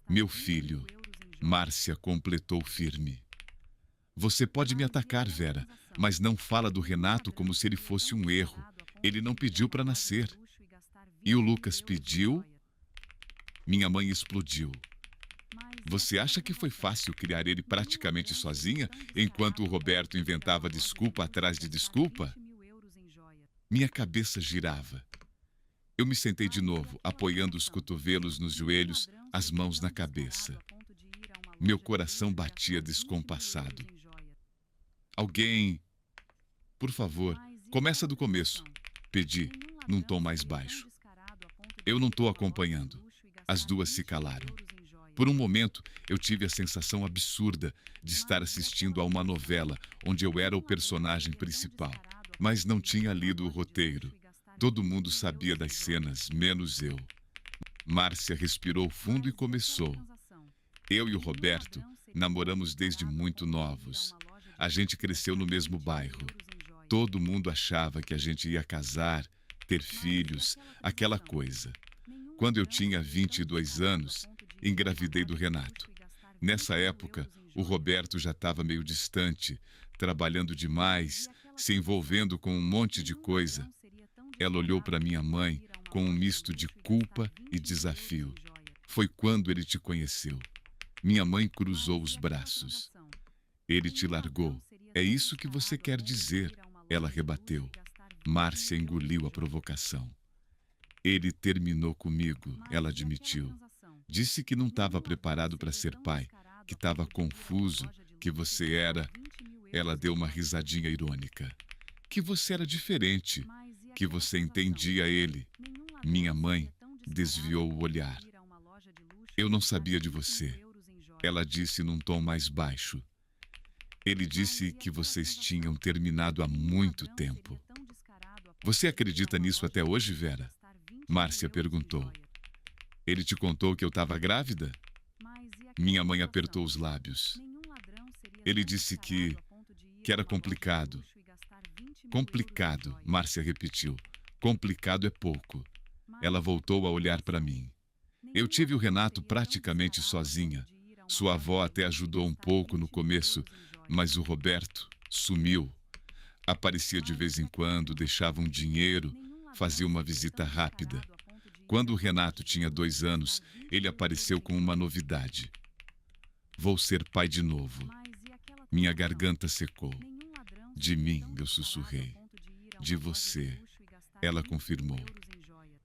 Meu filho, Márcia completou firme. Você pode me atacar, Vera, mas não fala do Renato como se ele fosse um erro. Ele não pediu para nascer. E o Lucas pediu? Minha mãe explodiu. Você acha que foi fácil criar ele praticamente sozinha, enquanto o Roberto inventava desculpa atrás de desculpa? Minha cabeça girava. Eu me sentei de novo, apoiando os cotovelos nos joelhos, as mãos na cabeça. Meu coração batia descompassado. Alguém... Por favor, começa do começo. Pedi, num tom mais baixo. Eu não estou acompanhando. As duas se calaram. Por um momento, eu tive a sensação absurda de estar assistindo a uma novela onde eu era o personagem principal, mas não tinha lido o roteiro. Todo mundo sabia das cenas, menos eu. Márcia respirou fundo e começou. Eu e o Roberto namoramos desde muito novos. A gente cresceu no mesmo bairro. Todo mundo achava que a gente ia casar, ter filhos, aquela coisa. Quando eu tinha 22 anos, engravidei do Renato. Nessa época, o Roberto já estava meio distante, trabalhando demais, se envolvendo com um monte de coisa. Ela olhou para minha mãe com um misto de culpa e desafio. Foi quando ele te conheceu. Minha mãe cruzou os braços. Ele te largou. É isso que você quer dizer, ela rebateu. Márcia engoliu a provocação. Ele terminou comigo, ela admitiu. Disse que não estava preparado para ser pai, que estava confuso, que você era... Ela deu uma risadinha irônica. Que você era diferente, que você entendia ele. Minha mãe desviou o olhar. Eu não sabia de você, ela disse num tom mais baixo. Ele disse que vocês tinham terminado há muito tempo. Você acredita nisso até hoje, Vera? Márcia perguntou. Ele te contou que eu estava grávida? Minha mãe apertou os lábios. Ele disse que era complicado. Complicado, Márcia repetiu. Complicado é pouco. Ela voltou a olhar para mim. Eu tive o Renato praticamente sozinha. Sua avó até ajudou um pouco no começo, mas o Roberto sumiu. Aparecia de vez em quando, deixava um dinheiro, fazia uma visita rápida. Quando o Renato tinha 2 anos, ele apareceu com uma novidade. Vou ser pai de novo. Minha garganta secou. De mim, eu sussurrei. De você, ela confirmou.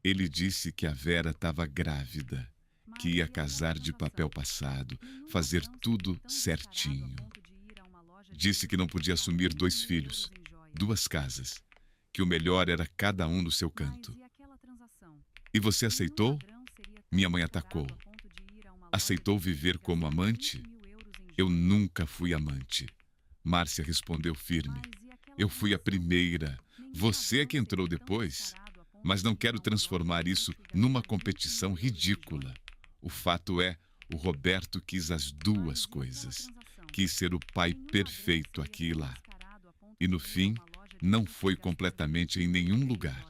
Ele disse que a Vera estava grávida, que ia casar de papel passado, fazer tudo certinho. Disse que não podia assumir 2 filhos, 2 casas, que o melhor era cada um no seu canto. E você aceitou? Minha mãe atacou. Aceitou viver como amante? Eu nunca fui amante. Márcia respondeu firme. Eu fui a primeira. Você é que entrou depois. Mas não quero transformar isso numa competição ridícula. O fato é, o Roberto quis as 2 coisas. Quis ser o pai perfeito aqui e lá. E no fim, não foi completamente em nenhum lugar.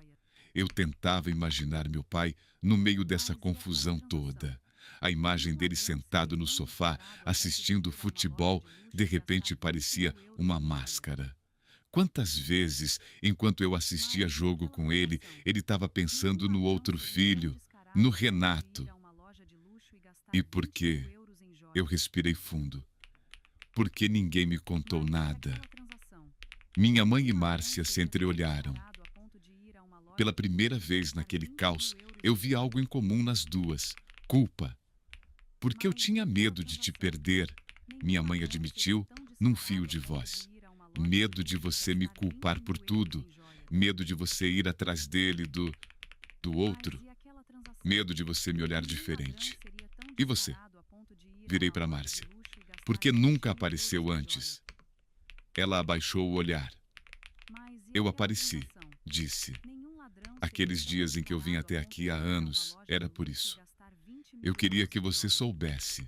Eu tentava imaginar meu pai no meio dessa confusão toda. A imagem dele sentado no sofá, assistindo futebol, de repente parecia uma máscara. Quantas vezes, enquanto eu assistia jogo com ele estava pensando no outro filho, no Renato. E por quê? Eu respirei fundo. Porque ninguém me contou nada. Minha mãe e Márcia se entreolharam. Pela primeira vez naquele caos, eu vi algo em comum nas 2: culpa. Porque eu tinha medo de te perder, minha mãe admitiu num fio de voz. Medo de você me culpar por tudo. Medo de você ir atrás dele, do outro. Medo de você me olhar diferente. E você? Virei para Márcia. Por que nunca apareceu antes? Ela abaixou o olhar. Eu apareci, disse. Aqueles dias em que eu vim até aqui há anos, era por isso. Eu queria que você soubesse.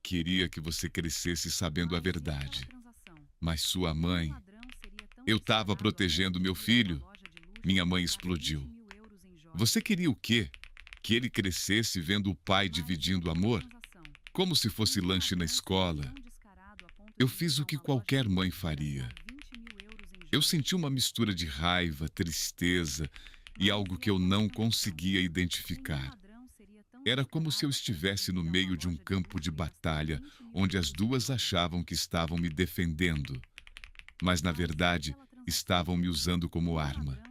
Queria que você crescesse sabendo a verdade. Mas sua mãe... Eu estava protegendo meu filho. Minha mãe explodiu. Você queria o quê? Que ele crescesse vendo o pai dividindo amor? Como se fosse lanche na escola. Eu fiz o que qualquer mãe faria. Eu senti uma mistura de raiva, tristeza e algo que eu não conseguia identificar. Era como se eu estivesse no meio de um campo de batalha, onde as 2 achavam que estavam me defendendo, mas na verdade estavam me usando como arma.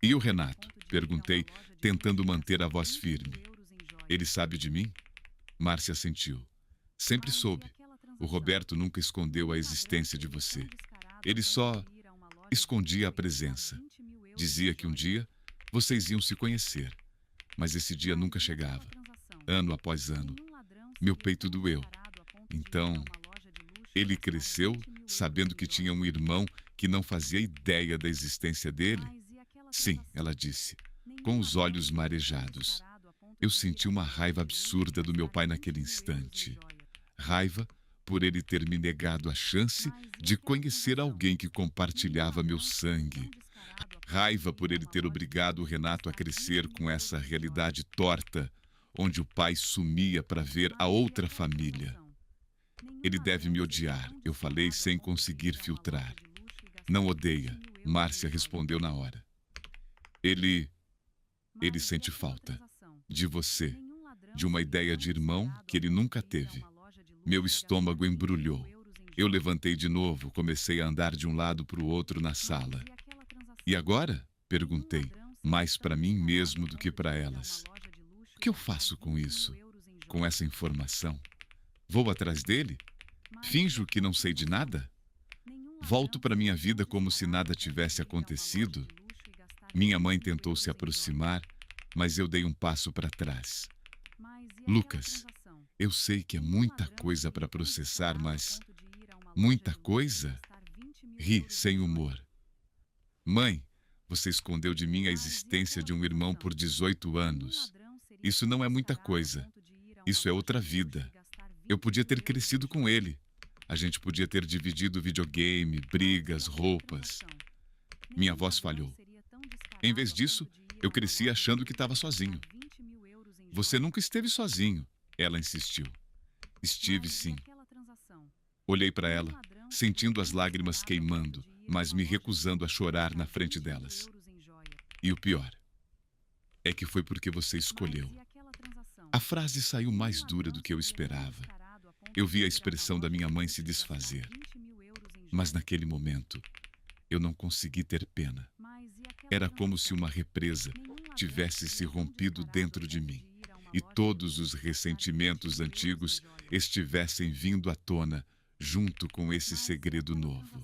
E o Renato? Perguntei, tentando manter a voz firme. Ele sabe de mim? Márcia assentiu. Sempre soube. O Roberto nunca escondeu a existência de você. Ele só escondia a presença. Dizia que um dia vocês iam se conhecer. Mas esse dia nunca chegava. Ano após ano. Meu peito doeu. Então, ele cresceu sabendo que tinha um irmão que não fazia ideia da existência dele? Sim, ela disse, com os olhos marejados. Eu senti uma raiva absurda do meu pai naquele instante. Raiva por ele ter me negado a chance de conhecer alguém que compartilhava meu sangue. Raiva por ele ter obrigado o Renato a crescer com essa realidade torta, onde o pai sumia para ver a outra família. Ele deve me odiar, eu falei sem conseguir filtrar. Não odeia, Márcia respondeu na hora. Ele sente falta de você, de uma ideia de irmão que ele nunca teve. Meu estômago embrulhou. Eu levantei de novo, comecei a andar de um lado para o outro na sala. E agora? Perguntei, mais para mim mesmo do que para elas. O que eu faço com isso? Com essa informação? Vou atrás dele? Finjo que não sei de nada? Volto para minha vida como se nada tivesse acontecido? Minha mãe tentou se aproximar, mas eu dei um passo para trás. Lucas, eu sei que é muita coisa para processar, mas... Muita coisa? Ri sem humor. Mãe, você escondeu de mim a existência de um irmão por 18 anos. Isso não é muita coisa. Isso é outra vida. Eu podia ter crescido com ele. A gente podia ter dividido videogame, brigas, roupas. Minha voz falhou. Em vez disso, eu cresci achando que estava sozinho. Você nunca esteve sozinho, ela insistiu. Estive sim. Olhei para ela, sentindo as lágrimas queimando, mas me recusando a chorar na frente delas. E o pior é que foi porque você escolheu. A frase saiu mais dura do que eu esperava. Eu vi a expressão da minha mãe se desfazer. Mas naquele momento, eu não consegui ter pena. Era como se uma represa tivesse se rompido dentro de mim e todos os ressentimentos antigos estivessem vindo à tona junto com esse segredo novo.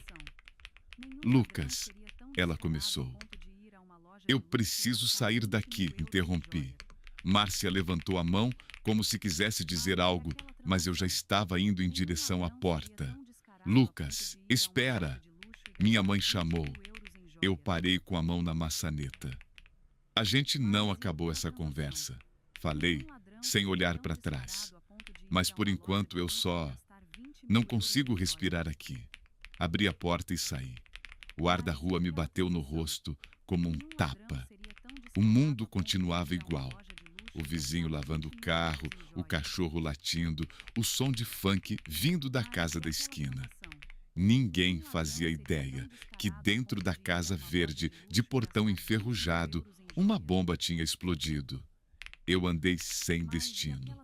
Lucas, ela começou. Eu preciso sair daqui, interrompi. Márcia levantou a mão como se quisesse dizer algo, mas eu já estava indo em direção à porta. Lucas, espera! Minha mãe chamou. Eu parei com a mão na maçaneta. A gente não acabou essa conversa. Falei, sem olhar para trás. Mas por enquanto eu só não consigo respirar aqui. Abri a porta e saí. O ar da rua me bateu no rosto como um tapa. O mundo continuava igual. O vizinho lavando o carro, o cachorro latindo, o som de funk vindo da casa da esquina. Ninguém fazia ideia que dentro da casa verde, de portão enferrujado, uma bomba tinha explodido. Eu andei sem destino.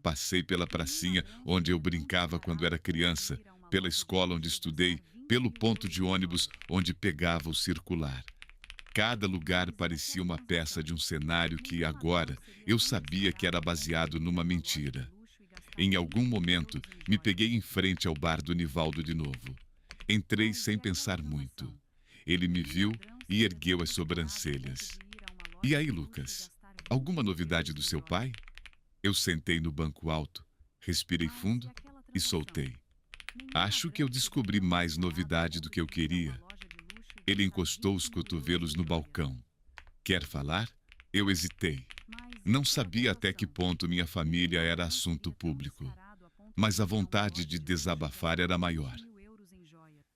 Passei pela pracinha onde eu brincava quando era criança, pela escola onde estudei, pelo ponto de ônibus onde pegava o circular. Cada lugar parecia uma peça de um cenário que, agora, eu sabia que era baseado numa mentira. Em algum momento, me peguei em frente ao bar do Nivaldo de novo. Entrei sem pensar muito. Ele me viu e ergueu as sobrancelhas. E aí, Lucas? Alguma novidade do seu pai? Eu sentei no banco alto, respirei fundo e soltei. Acho que eu descobri mais novidade do que eu queria. Ele encostou os cotovelos no balcão. Quer falar? Eu hesitei. Não sabia até que ponto minha família era assunto público. Mas a vontade de desabafar era maior.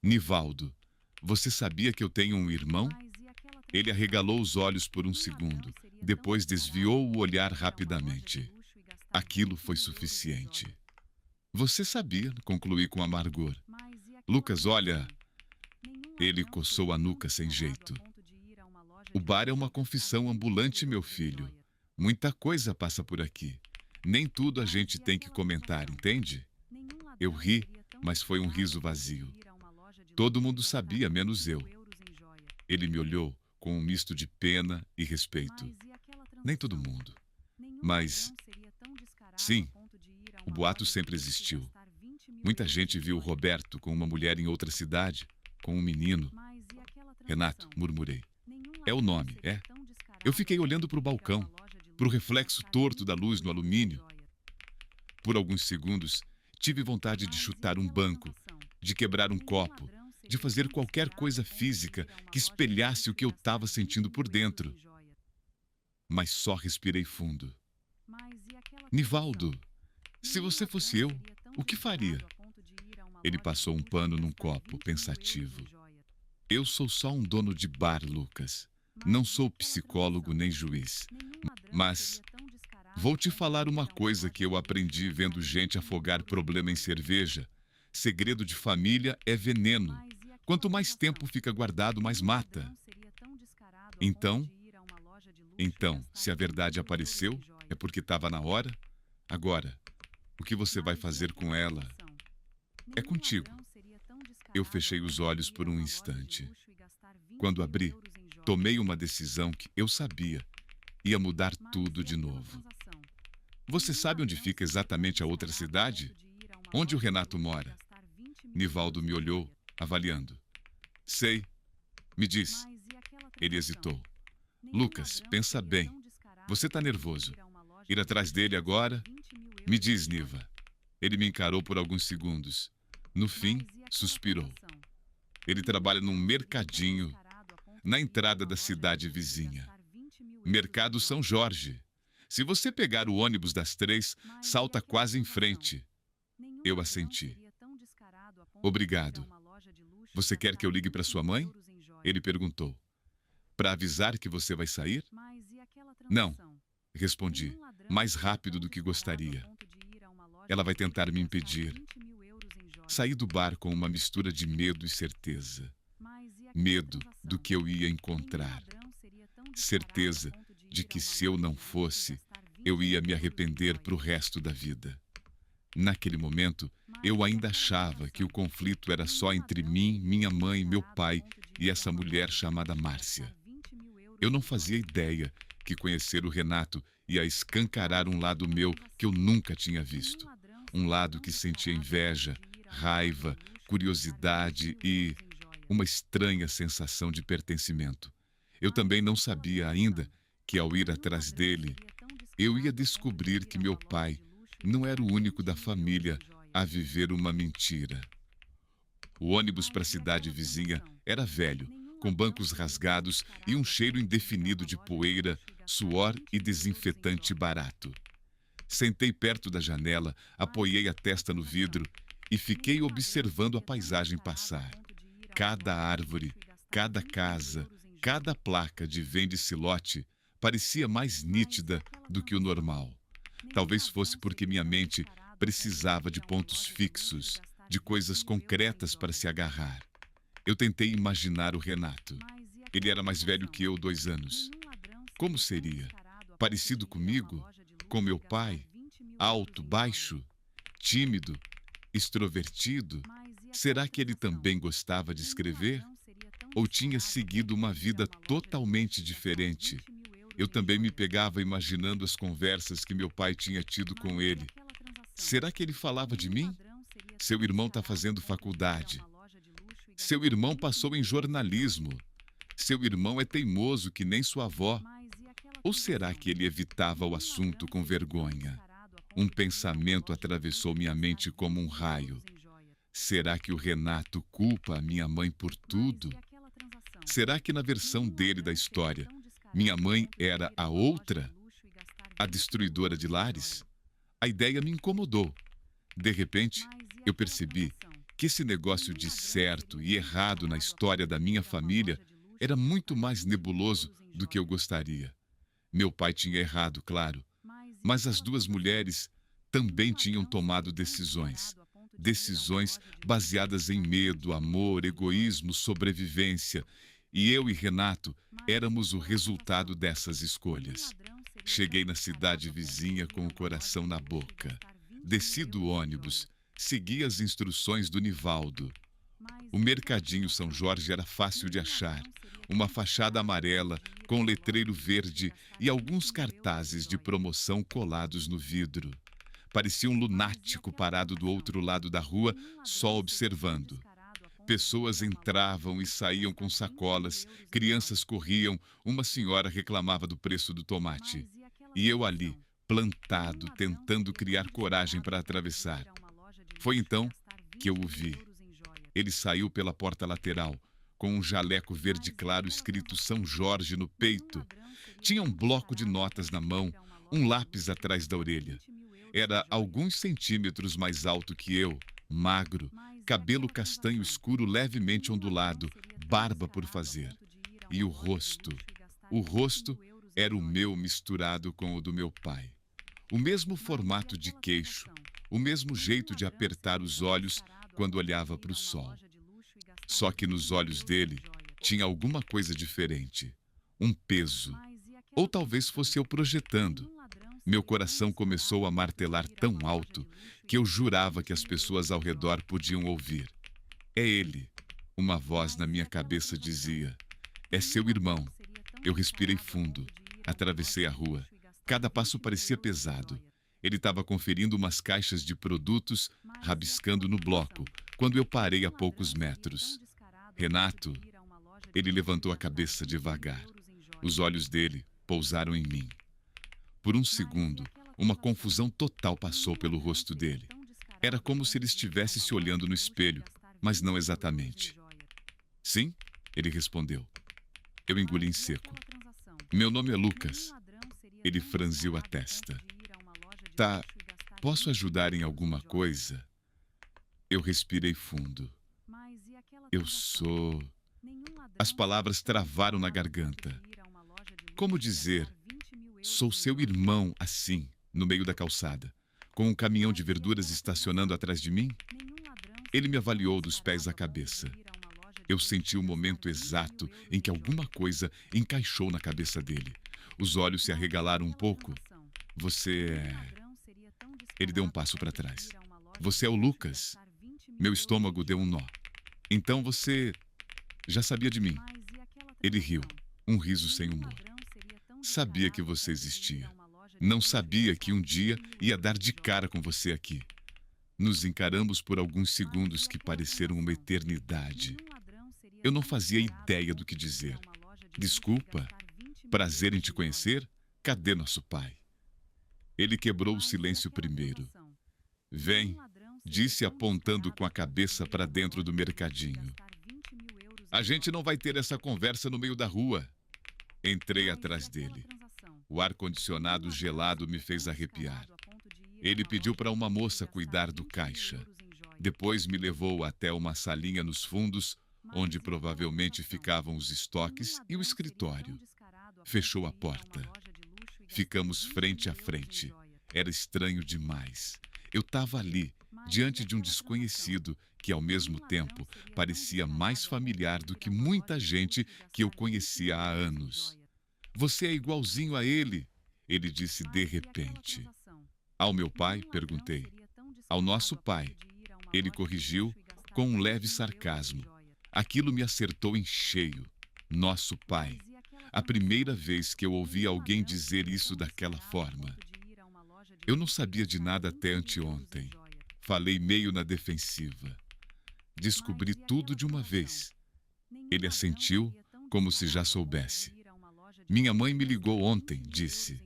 Nivaldo, você sabia que eu tenho um irmão? Ele arregalou os olhos por um segundo, depois desviou o olhar rapidamente. Aquilo foi suficiente. Você sabia, concluí com amargor. Lucas, olha... Ele coçou a nuca sem jeito. O bar é uma confissão ambulante, meu filho. Muita coisa passa por aqui. Nem tudo a gente tem que comentar, entende? Eu ri, mas foi um riso vazio. Todo mundo sabia, menos eu. Ele me olhou com um misto de pena e respeito. Nem todo mundo. Mas, sim, o boato sempre existiu. Muita gente viu o Roberto com uma mulher em outra cidade, com um menino. Renato, murmurei. É o nome, é? Eu fiquei olhando para o balcão, para o reflexo torto da luz no alumínio. Por alguns segundos, tive vontade de chutar um banco, de quebrar um copo, de fazer qualquer coisa física que espelhasse o que eu estava sentindo por dentro. Mas só respirei fundo. Nivaldo, se você fosse eu, o que faria? Ele passou um pano num copo, pensativo. Eu sou só um dono de bar, Lucas. Não sou psicólogo nem juiz. Mas vou te falar uma coisa que eu aprendi vendo gente afogar problema em cerveja. Segredo de família é veneno. Quanto mais tempo fica guardado, mais mata. Então, se a verdade apareceu, é porque estava na hora. Agora, o que você vai fazer com ela é contigo. Eu fechei os olhos por um instante. Quando abri, tomei uma decisão que eu sabia ia mudar tudo de novo. Você sabe onde fica exatamente a outra cidade? Onde o Renato mora? Nivaldo me olhou, avaliando. Sei. Me diz. Ele hesitou. Lucas, pensa bem. Você está nervoso. Ir atrás dele agora? Me diz, Niva. Ele me encarou por alguns segundos. No fim, suspirou. Ele trabalha num mercadinho na entrada da cidade vizinha. Mercado São Jorge. Se você pegar o ônibus das 3, salta quase em frente. Eu assenti. Obrigado. Você quer que eu ligue para sua mãe? Ele perguntou. Para avisar que você vai sair? Não, respondi, mais rápido do que gostaria. Ela vai tentar me impedir. Saí do bar com uma mistura de medo e certeza. Medo do que eu ia encontrar. Certeza de que se eu não fosse, eu ia me arrepender pro resto da vida. Naquele momento, eu ainda achava que o conflito era só entre mim, minha mãe, meu pai e essa mulher chamada Márcia. Eu não fazia ideia que conhecer o Renato ia escancarar um lado meu que eu nunca tinha visto. Um lado que sentia inveja, raiva, curiosidade e uma estranha sensação de pertencimento. Eu também não sabia ainda que, ao ir atrás dele, eu ia descobrir que meu pai não era o único da família a viver uma mentira. O ônibus para a cidade vizinha era velho, com bancos rasgados e um cheiro indefinido de poeira, suor e desinfetante barato. Sentei perto da janela, apoiei a testa no vidro e fiquei observando a paisagem passar. Cada árvore, cada casa, cada placa de vende-se lote parecia mais nítida do que o normal. Talvez fosse porque minha mente precisava de pontos fixos, de coisas concretas para se agarrar. Eu tentei imaginar o Renato. Ele era mais velho que eu 2 anos. Como seria? Parecido comigo? Com meu pai? Alto, baixo? Tímido? Extrovertido? Será que ele também gostava de escrever? Ou tinha seguido uma vida totalmente diferente? Eu também me pegava imaginando as conversas que meu pai tinha tido com ele. Será que ele falava de mim? Seu irmão está fazendo faculdade. Seu irmão passou em jornalismo. Seu irmão é teimoso que nem sua avó. Ou será que ele evitava o assunto com vergonha? Um pensamento atravessou minha mente como um raio. Será que o Renato culpa a minha mãe por tudo? Será que na versão dele da história, minha mãe era a outra? A destruidora de lares? A ideia me incomodou. De repente, eu percebi que esse negócio de certo e errado na história da minha família era muito mais nebuloso do que eu gostaria. Meu pai tinha errado, claro, mas as 2 mulheres também tinham tomado decisões. Decisões baseadas em medo, amor, egoísmo, sobrevivência. E eu e Renato éramos o resultado dessas escolhas. Cheguei na cidade vizinha com o coração na boca. Desci do ônibus, segui as instruções do Nivaldo. O Mercadinho São Jorge era fácil de achar. Uma fachada amarela com letreiro verde e alguns cartazes de promoção colados no vidro. Parecia um lunático parado do outro lado da rua, só observando. Pessoas entravam e saíam com sacolas, crianças corriam, uma senhora reclamava do preço do tomate. E eu ali, plantado, tentando criar coragem para atravessar. Foi então que eu o vi. Ele saiu pela porta lateral, com um jaleco verde claro escrito São Jorge no peito. Tinha um bloco de notas na mão, um lápis atrás da orelha. Era alguns centímetros mais alto que eu, magro, cabelo castanho escuro levemente ondulado, barba por fazer. E o rosto era o meu misturado com o do meu pai. O mesmo formato de queixo, o mesmo jeito de apertar os olhos quando olhava para o sol. Só que nos olhos dele tinha alguma coisa diferente. Um peso. Ou talvez fosse eu projetando. Meu coração começou a martelar tão alto que eu jurava que as pessoas ao redor podiam ouvir. É ele. Uma voz na minha cabeça dizia. É seu irmão. Eu respirei fundo. Atravessei a rua. Cada passo parecia pesado. Ele estava conferindo umas caixas de produtos, rabiscando no bloco, quando eu parei a poucos metros. Renato, ele levantou a cabeça devagar. Os olhos dele pousaram em mim. Por um segundo, uma confusão total passou pelo rosto dele. Era como se ele estivesse se olhando no espelho, mas não exatamente. Sim, ele respondeu. Eu engoli em seco. Meu nome é Lucas. Ele franziu a testa. Tá, posso ajudar em alguma coisa? Eu respirei fundo. Eu sou... As palavras travaram na garganta. Como dizer, sou seu irmão assim, no meio da calçada, com um caminhão de verduras estacionando atrás de mim? Ele me avaliou dos pés à cabeça. Eu senti o momento exato em que alguma coisa encaixou na cabeça dele. Os olhos se arregalaram um pouco. Você é... Ele deu um passo para trás. Você é o Lucas? Meu estômago deu um nó. Então você já sabia de mim? Ele riu, um riso sem humor. Sabia que você existia. Não sabia que um dia ia dar de cara com você aqui. Nos encaramos por alguns segundos que pareceram uma eternidade. Eu não fazia ideia do que dizer. Desculpa, prazer em te conhecer? Cadê nosso pai? Ele quebrou o silêncio primeiro. Vem, disse apontando com a cabeça para dentro do mercadinho. A gente não vai ter essa conversa no meio da rua. Entrei atrás dele. O ar-condicionado gelado me fez arrepiar. Ele pediu para uma moça cuidar do caixa. Depois me levou até uma salinha nos fundos, onde provavelmente ficavam os estoques e o escritório. Fechou a porta. Ficamos frente a frente. Era estranho demais. Eu estava ali, diante de um desconhecido que, ao mesmo tempo, parecia mais familiar do que muita gente que eu conhecia há anos. Você é igualzinho a ele, ele disse de repente. Ao meu pai? Perguntei. Ao nosso pai. Ele corrigiu com um leve sarcasmo. Aquilo me acertou em cheio. Nosso pai. A primeira vez que eu ouvi alguém dizer isso daquela forma. Eu não sabia de nada até anteontem. Falei meio na defensiva. Descobri tudo de uma vez. Ele assentiu, como se já soubesse. Minha mãe me ligou ontem, disse.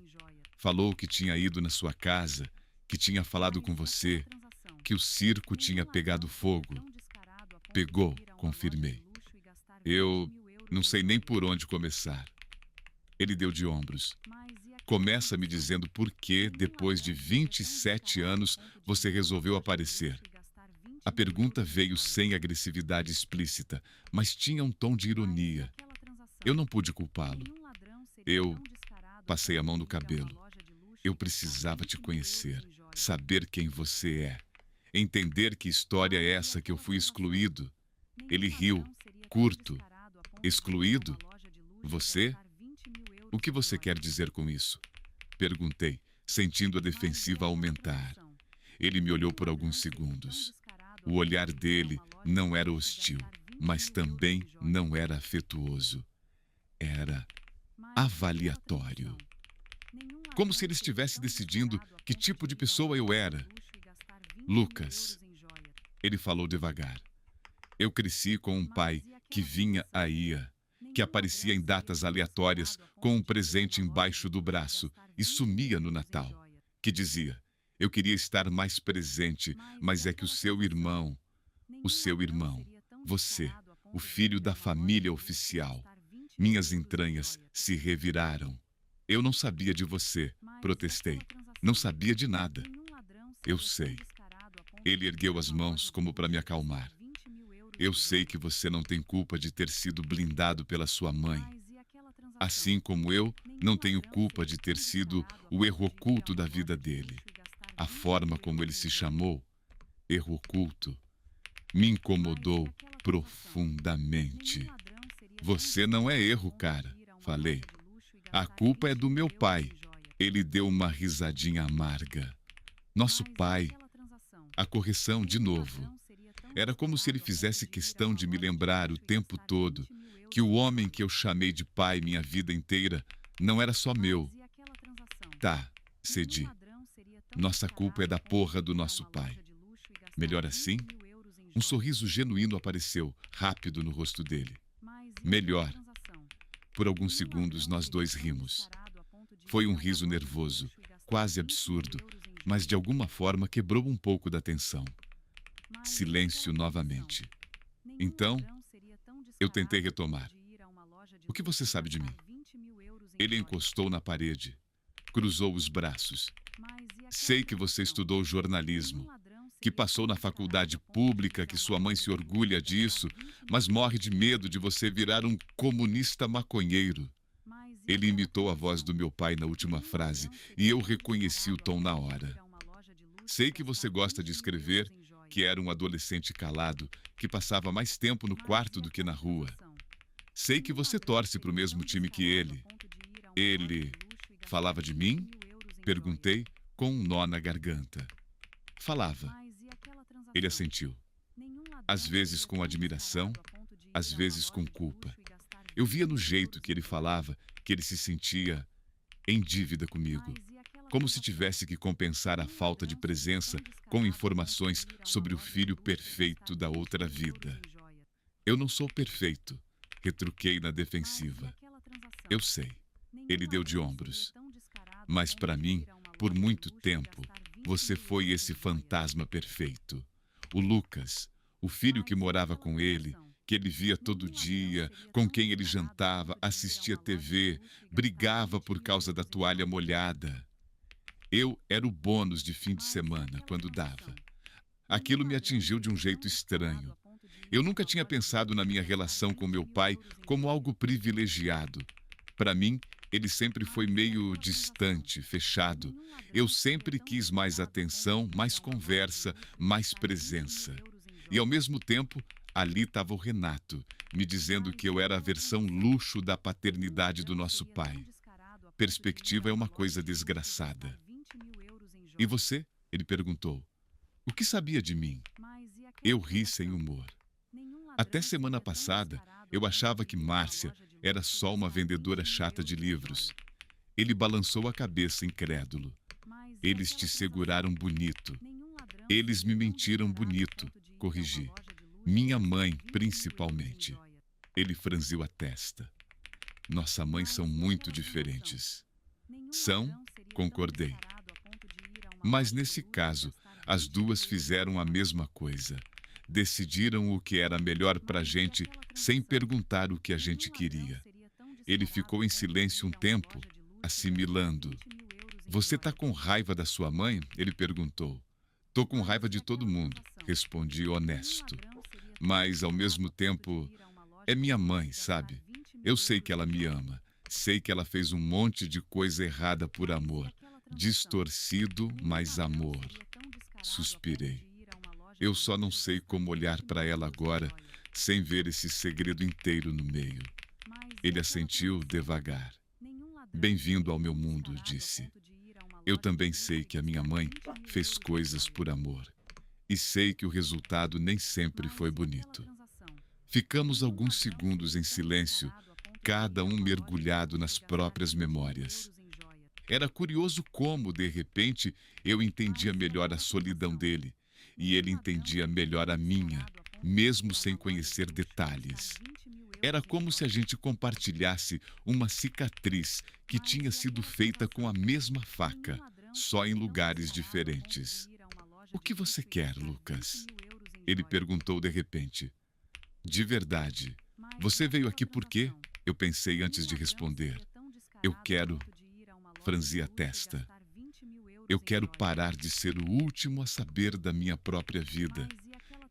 Falou que tinha ido na sua casa, que tinha falado com você, que o circo tinha pegado fogo. Pegou, confirmei. Eu não sei nem por onde começar. Ele deu de ombros. Começa me dizendo por que, depois de 27 anos, você resolveu aparecer. A pergunta veio sem agressividade explícita, mas tinha um tom de ironia. Eu não pude culpá-lo. Eu passei a mão no cabelo. Eu precisava te conhecer, saber quem você é, entender que história é essa que eu fui excluído. Ele riu, curto. Excluído? Você? O que você quer dizer com isso? Perguntei, sentindo a defensiva aumentar. Ele me olhou por alguns segundos. O olhar dele não era hostil, mas também não era afetuoso. Era avaliatório. Como se ele estivesse decidindo que tipo de pessoa eu era. Lucas, ele falou devagar. Eu cresci com um pai que vinha a ia, que aparecia em datas aleatórias com um presente embaixo do braço e sumia no Natal, que dizia, eu queria estar mais presente, mas é que o seu irmão, você, o filho da família oficial, minhas entranhas se reviraram. Eu não sabia de você, protestei. Não sabia de nada. Eu sei. Ele ergueu as mãos como para me acalmar. Eu sei que você não tem culpa de ter sido blindado pela sua mãe. Assim como eu não tenho culpa de ter sido o erro oculto da vida dele. A forma como ele se chamou, erro oculto, me incomodou profundamente. Você não é erro, cara, falei. A culpa é do meu pai. Ele deu uma risadinha amarga. Nosso pai. A correção de novo. Era como se ele fizesse questão de me lembrar o tempo todo que o homem que eu chamei de pai minha vida inteira não era só meu. Tá, cedi. Nossa culpa é da porra do nosso pai. Melhor assim? Um sorriso genuíno apareceu, rápido no rosto dele. Melhor. Por alguns segundos nós dois rimos. Foi um riso nervoso, quase absurdo, mas de alguma forma quebrou um pouco da tensão. Silêncio novamente. Então, eu tentei retomar. O que você sabe de mim? Ele encostou na parede, cruzou os braços. Sei que você estudou jornalismo. que passou na faculdade pública, que sua mãe se orgulha disso, mas morre de medo de você virar um comunista maconheiro. Ele imitou a voz do meu pai na última frase e eu reconheci o tom na hora. Sei que você gosta de escrever, que era um adolescente calado, que passava mais tempo no quarto do que na rua. Sei que você torce para o mesmo time que ele. Ele falava de mim? Perguntei, com um nó na garganta. Falava. Ele assentiu. Às vezes com admiração, às vezes com culpa. Eu via no jeito que ele falava que ele se sentia em dívida comigo, como se tivesse que compensar a falta de presença com informações sobre o filho perfeito da outra vida. Eu não sou perfeito, retruquei na defensiva. Eu sei. Ele deu de ombros. Mas para mim, por muito tempo, você foi esse fantasma perfeito. O Lucas, o filho que morava com ele, que ele via todo dia, com quem ele jantava, assistia TV, brigava por causa da toalha molhada. Eu era o bônus de fim de semana, quando dava. Aquilo me atingiu de um jeito estranho. Eu nunca tinha pensado na minha relação com meu pai como algo privilegiado. Para mim, ele sempre foi meio distante, fechado. Eu sempre quis mais atenção, mais conversa, mais presença. E, ao mesmo tempo, ali estava o Renato, me dizendo que eu era a versão luxo da paternidade do nosso pai. Perspectiva é uma coisa desgraçada. E você? Ele perguntou. O que sabia de mim? Eu ri sem humor. Até semana passada, eu achava que Márcia era só uma vendedora chata de livros. Ele balançou a cabeça incrédulo. Eles te seguraram bonito. Eles me mentiram bonito, corrigi. Minha mãe, principalmente. Ele franziu a testa. Nossas mães são muito diferentes. São, concordei. Mas nesse caso, as duas fizeram a mesma coisa. Decidiram o que era melhor pra gente sem perguntar o que a gente queria. Ele ficou em silêncio um tempo, assimilando. Você tá com raiva da sua mãe? Ele perguntou. Tô com raiva de todo mundo, respondi honesto. Mas, ao mesmo tempo, é minha mãe, sabe? Eu sei que ela me ama. Sei que ela fez um monte de coisa errada por amor. Distorcido, mas amor. Suspirei. Eu só não sei como olhar para ela agora, sem ver esse segredo inteiro no meio. Ele assentiu devagar. Bem-vindo ao meu mundo, disse. Eu também sei que a minha mãe fez coisas por amor. E sei que o resultado nem sempre foi bonito. Ficamos alguns segundos em silêncio, cada um mergulhado nas próprias memórias. Era curioso como, de repente, eu entendia melhor a solidão dele, e ele entendia melhor a minha, mesmo sem conhecer detalhes. Era como se a gente compartilhasse uma cicatriz que tinha sido feita com a mesma faca, só em lugares diferentes. O que você quer, Lucas? Ele perguntou de repente. De verdade. Você veio aqui por quê? Eu pensei antes de responder. Eu quero... Franzi a testa. Eu quero parar de ser o último a saber da minha própria vida.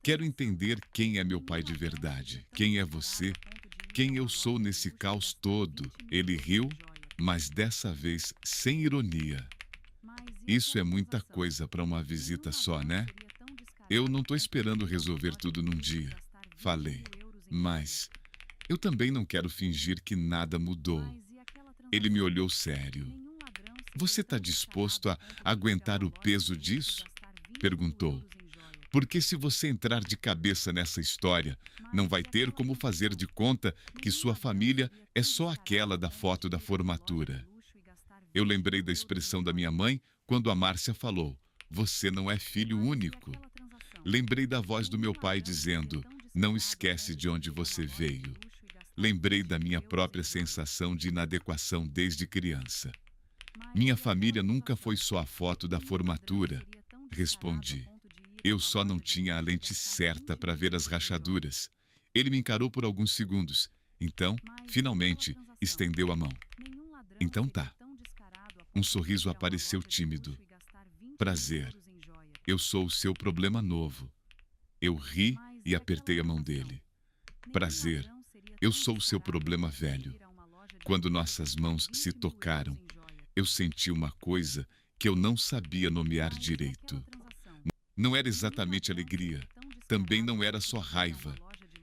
Quero entender quem é meu pai de verdade, quem é você, quem eu sou nesse caos todo. Ele riu, mas dessa vez sem ironia. Isso é muita coisa para uma visita só, né? Eu não estou esperando resolver tudo num dia, falei. Mas eu também não quero fingir que nada mudou. Ele me olhou sério. Você está disposto a aguentar o peso disso? Perguntou. Porque se você entrar de cabeça nessa história, não vai ter como fazer de conta que sua família é só aquela da foto da formatura. Eu lembrei da expressão da minha mãe quando a Márcia falou, você não é filho único. Lembrei da voz do meu pai dizendo, não esquece de onde você veio. Lembrei da minha própria sensação de inadequação desde criança. Minha família nunca foi só a foto da formatura, respondi. Eu só não tinha a lente certa para ver as rachaduras. Ele me encarou por alguns segundos. Então, finalmente, estendeu a mão. Então tá. Um sorriso apareceu tímido. Prazer. Eu sou o seu problema novo. Eu ri e apertei a mão dele. Prazer, eu sou o seu problema velho. Quando nossas mãos se tocaram, eu senti uma coisa que eu não sabia nomear direito. Não era exatamente alegria, também não era só raiva.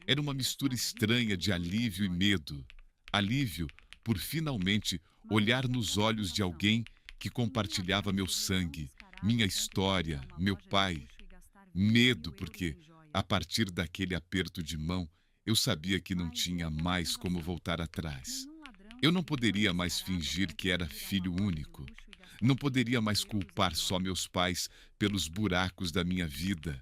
Era uma mistura estranha de alívio e medo. Alívio por finalmente olhar nos olhos de alguém que compartilhava meu sangue, minha história, meu pai. Medo porque, a partir daquele aperto de mão, eu sabia que não tinha mais como voltar atrás. Eu não poderia mais fingir que era filho único. Não poderia mais culpar só meus pais pelos buracos da minha vida.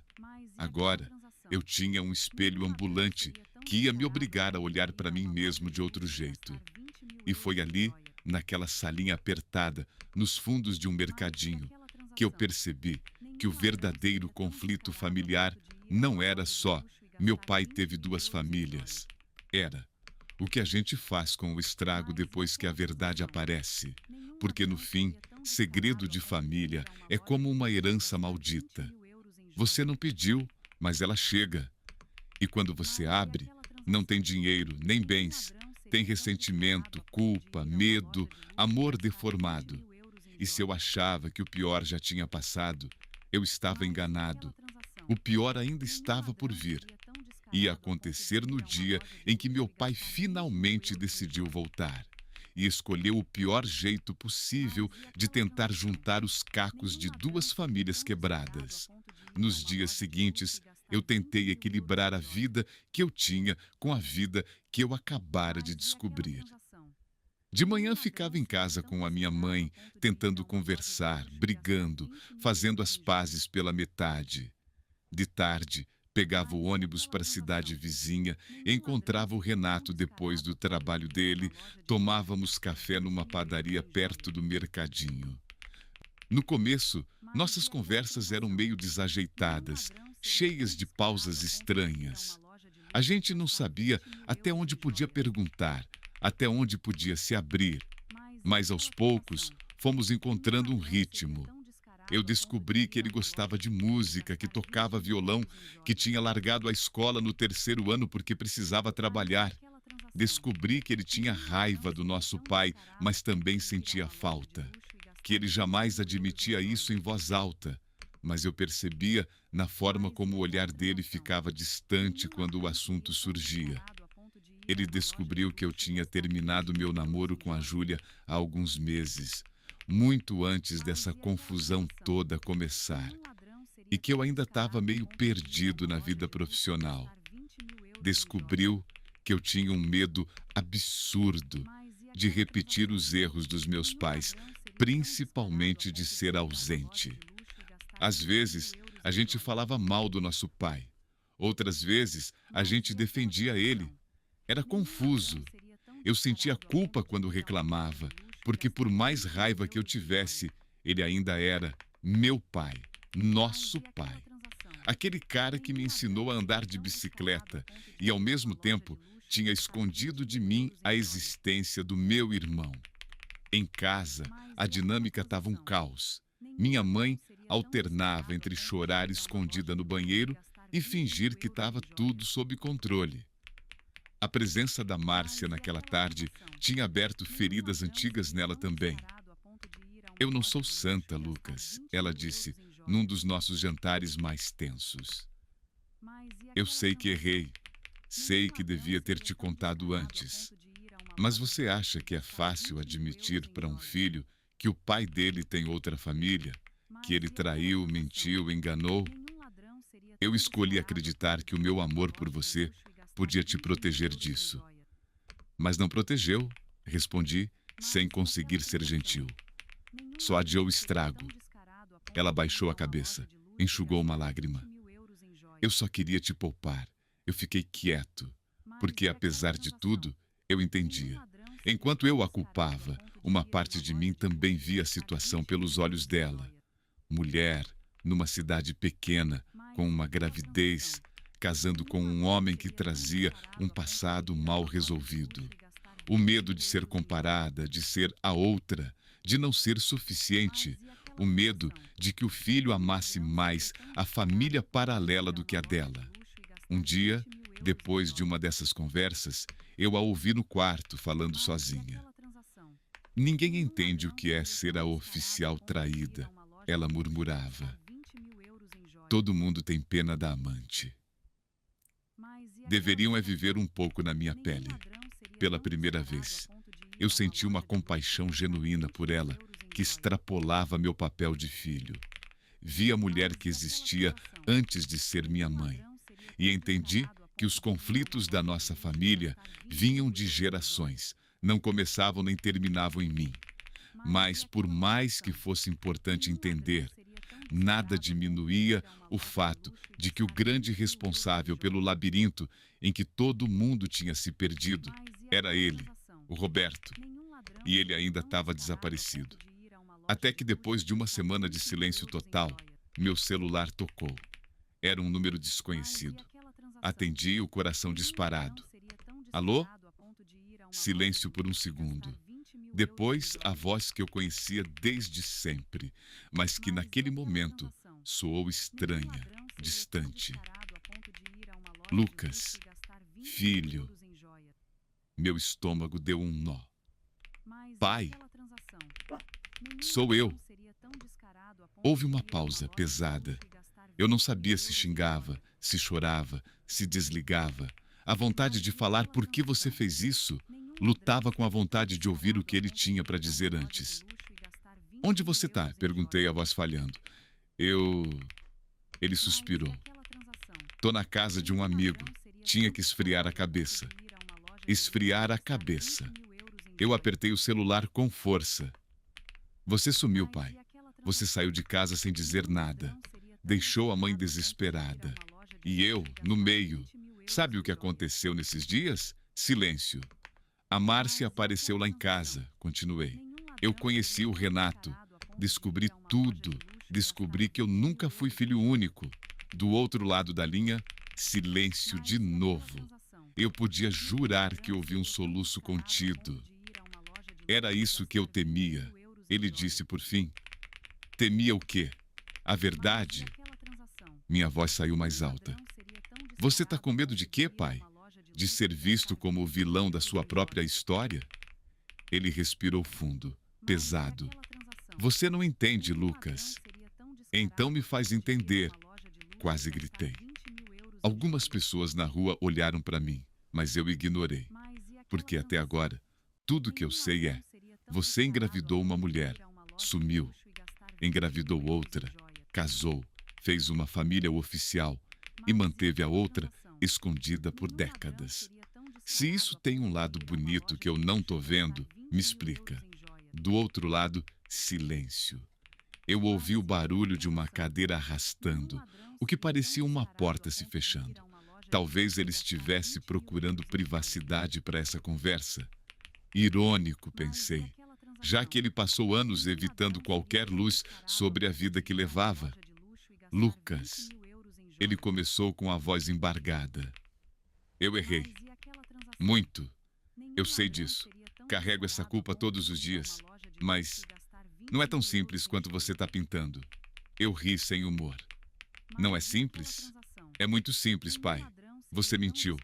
Agora, eu tinha um espelho ambulante que ia me obrigar a olhar para mim mesmo de outro jeito. E foi ali, naquela salinha apertada, nos fundos de um mercadinho, que eu percebi que o verdadeiro conflito familiar não era só meu pai teve duas famílias. Era o que a gente faz com o estrago depois que a verdade aparece. Porque no fim, segredo de família é como uma herança maldita. Você não pediu, mas ela chega. E quando você abre, não tem dinheiro, nem bens. Tem ressentimento, culpa, medo, amor deformado. E se eu achava que o pior já tinha passado, eu estava enganado. O pior ainda estava por vir. Ia acontecer no dia em que meu pai finalmente decidiu voltar. E escolheu o pior jeito possível de tentar juntar os cacos de duas famílias quebradas. Nos dias seguintes, eu tentei equilibrar a vida que eu tinha com a vida que eu acabara de descobrir. De manhã ficava em casa com a minha mãe, tentando conversar, brigando, fazendo as pazes pela metade. De tarde, pegava o ônibus para a cidade vizinha, encontrava o Renato depois do trabalho dele, tomávamos café numa padaria perto do mercadinho. No começo, nossas conversas eram meio desajeitadas, cheias de pausas estranhas. A gente não sabia até onde podia perguntar, até onde podia se abrir. Mas aos poucos, fomos encontrando um ritmo. Eu descobri que ele gostava de música, que tocava violão, que tinha largado a escola no terceiro ano porque precisava trabalhar. Descobri que ele tinha raiva do nosso pai, mas também sentia falta. Que ele jamais admitia isso em voz alta, mas eu percebia na forma como o olhar dele ficava distante quando o assunto surgia. Ele descobriu que eu tinha terminado meu namoro com a Júlia há alguns meses, muito antes dessa confusão toda começar, e que eu ainda estava meio perdido na vida profissional. Descobriu que eu tinha um medo absurdo de repetir os erros dos meus pais, principalmente de ser ausente. Às vezes, a gente falava mal do nosso pai. Outras vezes, a gente defendia ele. Era confuso. Eu sentia culpa quando reclamava, porque por mais raiva que eu tivesse, ele ainda era meu pai, nosso pai. Aquele cara que me ensinou a andar de bicicleta e, ao mesmo tempo, tinha escondido de mim a existência do meu irmão. Em casa, a dinâmica estava um caos. Minha mãe alternava entre chorar escondida no banheiro e fingir que estava tudo sob controle. A presença da Márcia naquela tarde tinha aberto feridas antigas nela também. Eu não sou santa, Lucas, ela disse, num dos nossos jantares mais tensos. Eu sei que errei, sei que devia ter te contado antes. Mas você acha que é fácil admitir para um filho que o pai dele tem outra família, que ele traiu, mentiu, enganou? Eu escolhi acreditar que o meu amor por você podia te proteger disso. Mas não protegeu, respondi, sem conseguir ser gentil. Só adiou o estrago. Ela baixou a cabeça, enxugou uma lágrima. Eu só queria te poupar. Eu fiquei quieto, porque apesar de tudo, eu entendia. Enquanto eu a culpava, uma parte de mim também via a situação pelos olhos dela. Mulher, numa cidade pequena, com uma gravidez, casando com um homem que trazia um passado mal resolvido. O medo de ser comparada, de ser a outra, de não ser suficiente, O medo de que o filho amasse mais a família paralela do que a dela. Um dia, depois de uma dessas conversas, eu a ouvi no quarto falando sozinha. Ninguém entende o que é ser a oficial traída, ela murmurava. Todo mundo tem pena da amante. Deveriam viver um pouco na minha pele. Pela primeira vez, eu senti uma compaixão genuína por ela, que extrapolava meu papel de filho. Vi a mulher que existia antes de ser minha mãe e entendi que os conflitos da nossa família vinham de gerações, não começavam nem terminavam em mim. Mas, por mais que fosse importante entender, nada diminuía o fato de que o grande responsável pelo labirinto em que todo mundo tinha se perdido era ele, o Roberto, e ele ainda estava desaparecido. Até que depois de uma semana de silêncio total, meu celular tocou. Era um número desconhecido. Atendi, o coração disparado. Alô? Silêncio por um segundo. Depois, a voz que eu conhecia desde sempre, mas que naquele momento soou estranha, distante. Lucas, filho. Meu estômago deu um nó. Pai, sou eu. Houve uma pausa pesada. Eu não sabia se xingava, se chorava, se desligava. A vontade de falar por que você fez isso lutava com a vontade de ouvir o que ele tinha para dizer antes. Onde você está? Perguntei, a voz falhando. Ele suspirou. Tô na casa de um amigo. Tinha que esfriar a cabeça. Esfriar a cabeça. Eu apertei o celular com força. Você sumiu, pai. Você saiu de casa sem dizer nada. Deixou a mãe desesperada. E eu, no meio. Sabe o que aconteceu nesses dias? Silêncio. A Márcia apareceu lá em casa, continuei. Eu conheci o Renato. Descobri tudo. Descobri que eu nunca fui filho único. Do outro lado da linha, silêncio de novo. Eu podia jurar que ouvi um soluço contido. Era isso que eu temia. Ele disse por fim. Temia o quê? A verdade? Minha voz saiu mais alta. Você está com medo de quê, pai? De ser visto como o vilão da sua própria história? Ele respirou fundo, pesado. Você não entende, Lucas. Então me faz entender. Quase gritei. Algumas pessoas na rua olharam para mim, mas eu ignorei. Porque até agora, tudo que eu sei é: você engravidou uma mulher, sumiu. Engravidou outra, casou, fez uma família oficial e manteve a outra escondida por décadas. Se isso tem um lado bonito que eu não tô vendo, me explica. Do outro lado, silêncio. Eu ouvi o barulho de uma cadeira arrastando, o que parecia uma porta se fechando. Talvez ele estivesse procurando privacidade para essa conversa. Irônico, pensei, já que ele passou anos evitando qualquer luz sobre a vida que levava. Lucas. Ele começou com a voz embargada. Eu errei. Muito. Eu sei disso. Carrego essa culpa todos os dias. Mas não é tão simples quanto você está pintando. Eu ri sem humor. Não é simples? É muito simples, pai. Você mentiu.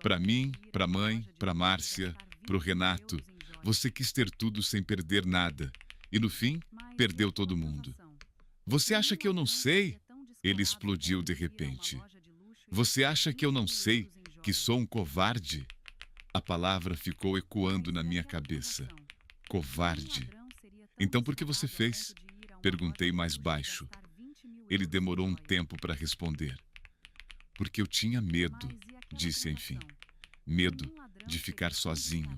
Para mim, para a mãe, para Márcia, para o Renato. Você quis ter tudo sem perder nada. E no fim, perdeu todo mundo. Você acha que eu não sei? Ele explodiu de repente. Você acha que eu não sei que sou um covarde? A palavra ficou ecoando na minha cabeça. Covarde. Então por que você fez? Perguntei mais baixo. Ele demorou um tempo para responder. Porque eu tinha medo, disse enfim. Medo de ficar sozinho.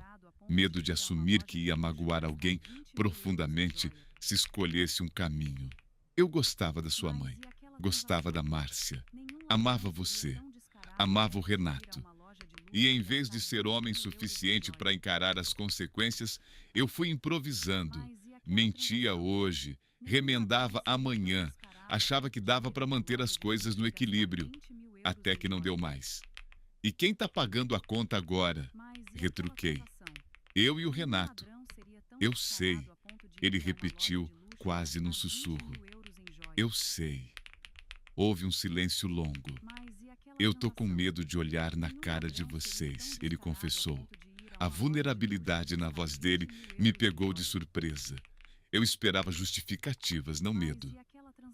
Medo de assumir que ia magoar alguém profundamente se escolhesse um caminho. Eu gostava da sua mãe. Gostava da Márcia. Amava você. Amava o Renato. E em vez de ser homem suficiente para encarar as consequências, eu fui improvisando. Mentia hoje, remendava amanhã. Achava que dava para manter as coisas no equilíbrio. Até que não deu mais. E quem está pagando a conta agora? Retruquei. Eu e o Renato. Eu sei. Ele repetiu quase num sussurro. Eu sei. Houve um silêncio longo. Eu tô com medo de olhar na cara de vocês, ele confessou. A vulnerabilidade na voz dele me pegou de surpresa. Eu esperava justificativas, não medo.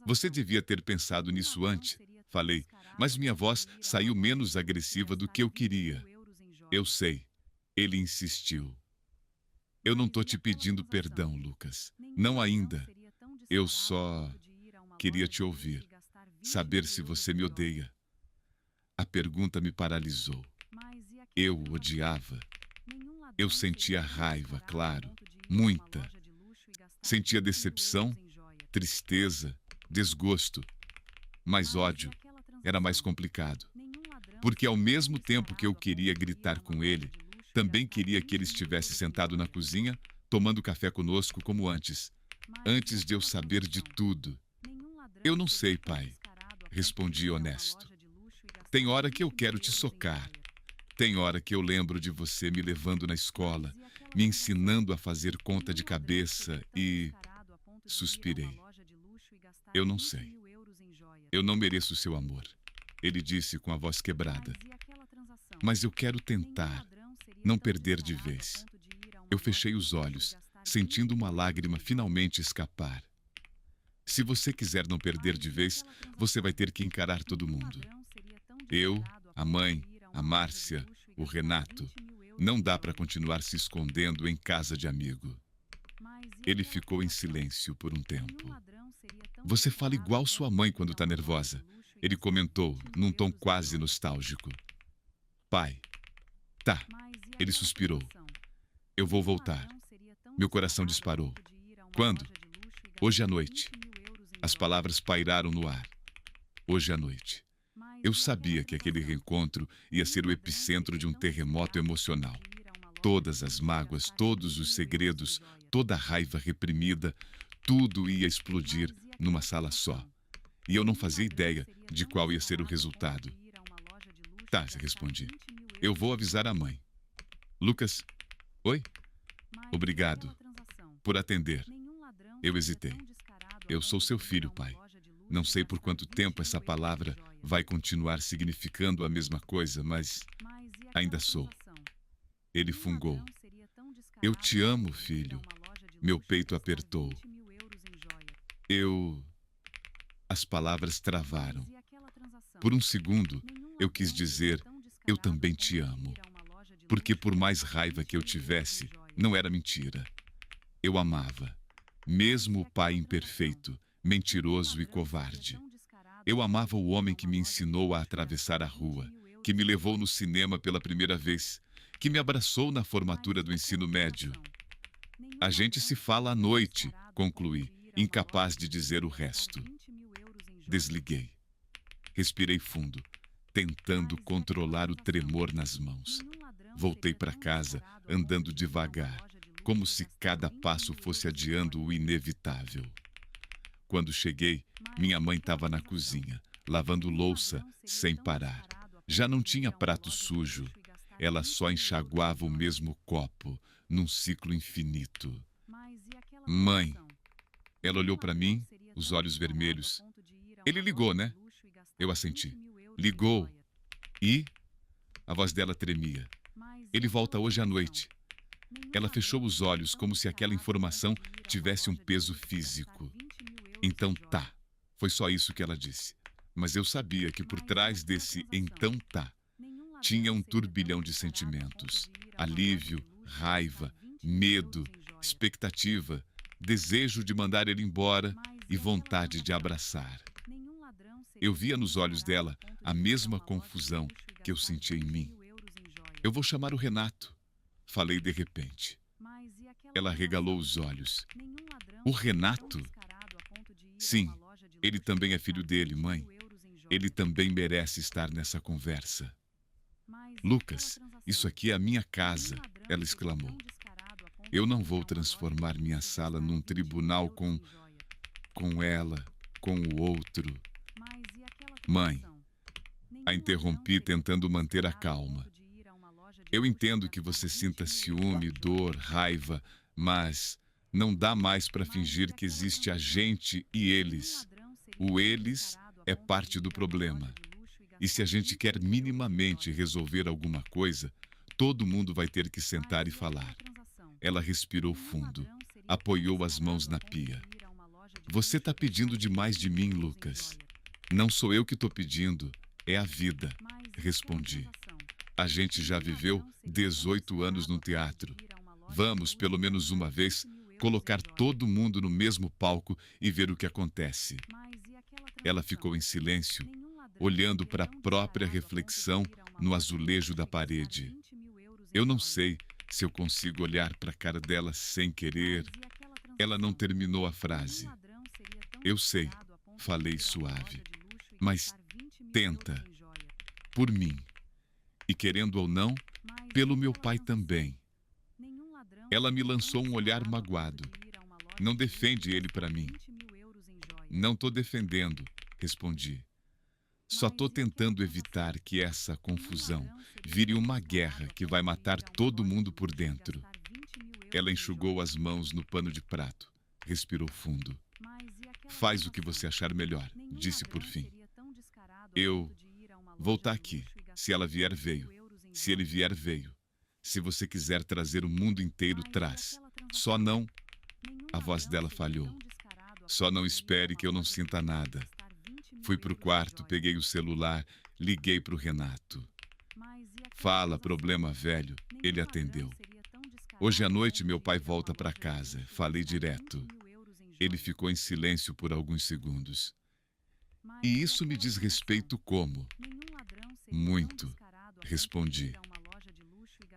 Você devia ter pensado nisso antes, falei, mas minha voz saiu menos agressiva do que eu queria. Eu sei. Ele insistiu. Eu não tô te pedindo perdão, Lucas. Não ainda. Eu só queria te ouvir. Saber se você me odeia. A pergunta me paralisou. Eu o odiava. Eu sentia raiva, claro. Muita. Sentia decepção, tristeza, desgosto. Mas ódio era mais complicado. Porque ao mesmo tempo que eu queria gritar com ele, também queria que ele estivesse sentado na cozinha, tomando café conosco como antes. Antes de eu saber de tudo. Eu não sei, pai, respondi honesto. Tem hora que eu quero te socar. Tem hora que eu lembro de você me levando na escola, me ensinando a fazer conta de cabeça e... Suspirei. Eu não sei. Eu não mereço seu amor, ele disse com a voz quebrada. Mas eu quero tentar, não perder de vez. Eu fechei os olhos, sentindo uma lágrima finalmente escapar. Se você quiser não perder de vez, você vai ter que encarar todo mundo. Eu, a mãe, a Márcia, o Renato. Não dá para continuar se escondendo em casa de amigo. Ele ficou em silêncio por um tempo. Você fala igual sua mãe quando está nervosa, ele comentou, num tom quase nostálgico. Pai. Tá, ele suspirou. Eu vou voltar. Meu coração disparou. Quando? Hoje à noite. As palavras pairaram no ar. Hoje à noite. Eu sabia que aquele reencontro ia ser o epicentro de um terremoto emocional. Todas as mágoas, todos os segredos, toda a raiva reprimida, tudo ia explodir numa sala só. E eu não fazia ideia de qual ia ser o resultado. Tá, respondi. Eu vou avisar a mãe. Lucas, oi? Obrigado por atender. Eu hesitei. Eu sou seu filho, pai. Não sei por quanto tempo essa palavra vai continuar significando a mesma coisa, mas ainda sou. Ele fungou. Eu te amo, filho. Meu peito apertou. As palavras travaram. Por um segundo, eu quis dizer, eu também te amo. Porque por mais raiva que eu tivesse, não era mentira. Eu amava. Mesmo o pai imperfeito, mentiroso e covarde. Eu amava o homem que me ensinou a atravessar a rua, que me levou no cinema pela primeira vez, que me abraçou na formatura do ensino médio. A gente se fala à noite, concluí, incapaz de dizer o resto. Desliguei. Respirei fundo, tentando controlar o tremor nas mãos. Voltei para casa, andando devagar, como se cada passo fosse adiando o inevitável. Quando cheguei, minha mãe estava na cozinha, lavando louça sem parar. Já não tinha prato sujo. Ela só enxaguava o mesmo copo, num ciclo infinito. Mãe. Ela olhou para mim, os olhos vermelhos. Ele ligou, né? Eu assenti. Ligou. E? A voz dela tremia. Ele volta hoje à noite. Ela fechou os olhos como se aquela informação tivesse um peso físico. Então tá. Foi só isso que ela disse. Mas eu sabia que por trás desse então tá, tinha um turbilhão de sentimentos. Alívio, raiva, medo, expectativa, desejo de mandar ele embora e vontade de abraçar. Eu via nos olhos dela a mesma confusão que eu sentia em mim. Eu vou chamar o Renato, falei de repente. Ela regalou os olhos. O Renato? Sim, ele também é filho dele, mãe. Ele também merece estar nessa conversa. Lucas, isso aqui é a minha casa, ela exclamou. Eu não vou transformar minha sala num tribunal com ela, com o outro. Mãe, a interrompi tentando manter a calma. Eu entendo que você sinta ciúme, dor, raiva, mas Não dá mais para fingir que existe a gente e eles. O eles é parte do problema. E se a gente quer minimamente resolver alguma coisa, todo mundo vai ter que sentar e falar. Ela respirou fundo, apoiou as mãos na pia. Você está pedindo demais de mim, Lucas. Não sou eu que estou pedindo, é a vida, respondi. A gente já viveu 18 anos no teatro. Vamos, pelo menos uma vez, colocar todo mundo no mesmo palco e ver o que acontece. Ela ficou em silêncio, olhando para a própria reflexão no azulejo da parede. Eu não sei se eu consigo olhar para a cara dela sem querer. Ela não terminou a frase. Eu sei, falei suave, mas tenta, por mim. E querendo ou não, pelo meu pai também. Ela me lançou um olhar magoado. Não defende ele para mim. Não estou defendendo, respondi. Só estou tentando evitar que essa confusão vire uma guerra que vai matar todo mundo por dentro. Ela enxugou as mãos no pano de prato, respirou fundo. Faz o que você achar melhor, disse por fim. Eu vou estar aqui. Se ela vier, veio. Se ele vier, veio. Se você quiser trazer o mundo inteiro, traz. Só não... A voz dela falhou. Só não espere que eu não sinta nada. Fui para o quarto, peguei o celular, liguei para o Renato. Fala, problema velho. Ele atendeu. Hoje à noite meu pai volta para casa. Falei direto. Ele ficou em silêncio por alguns segundos. E isso me diz respeito como? Muito, respondi.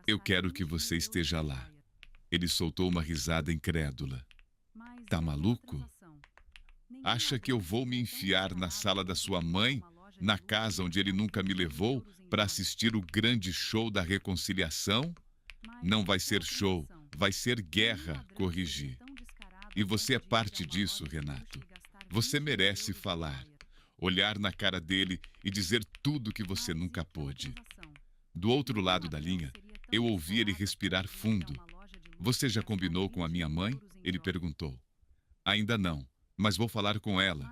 Eu quero que você esteja lá. Ele soltou uma risada incrédula. Tá maluco? Acha que eu vou me enfiar na sala da sua mãe, na casa onde ele nunca me levou, para assistir o grande show da reconciliação? Não vai ser show, vai ser guerra, corrigi. E você é parte disso, Renato. Você merece falar, olhar na cara dele e dizer tudo que você nunca pôde. Do outro lado da linha, eu ouvi ele respirar fundo. Você já combinou com a minha mãe? Ele perguntou. Ainda não, mas vou falar com ela.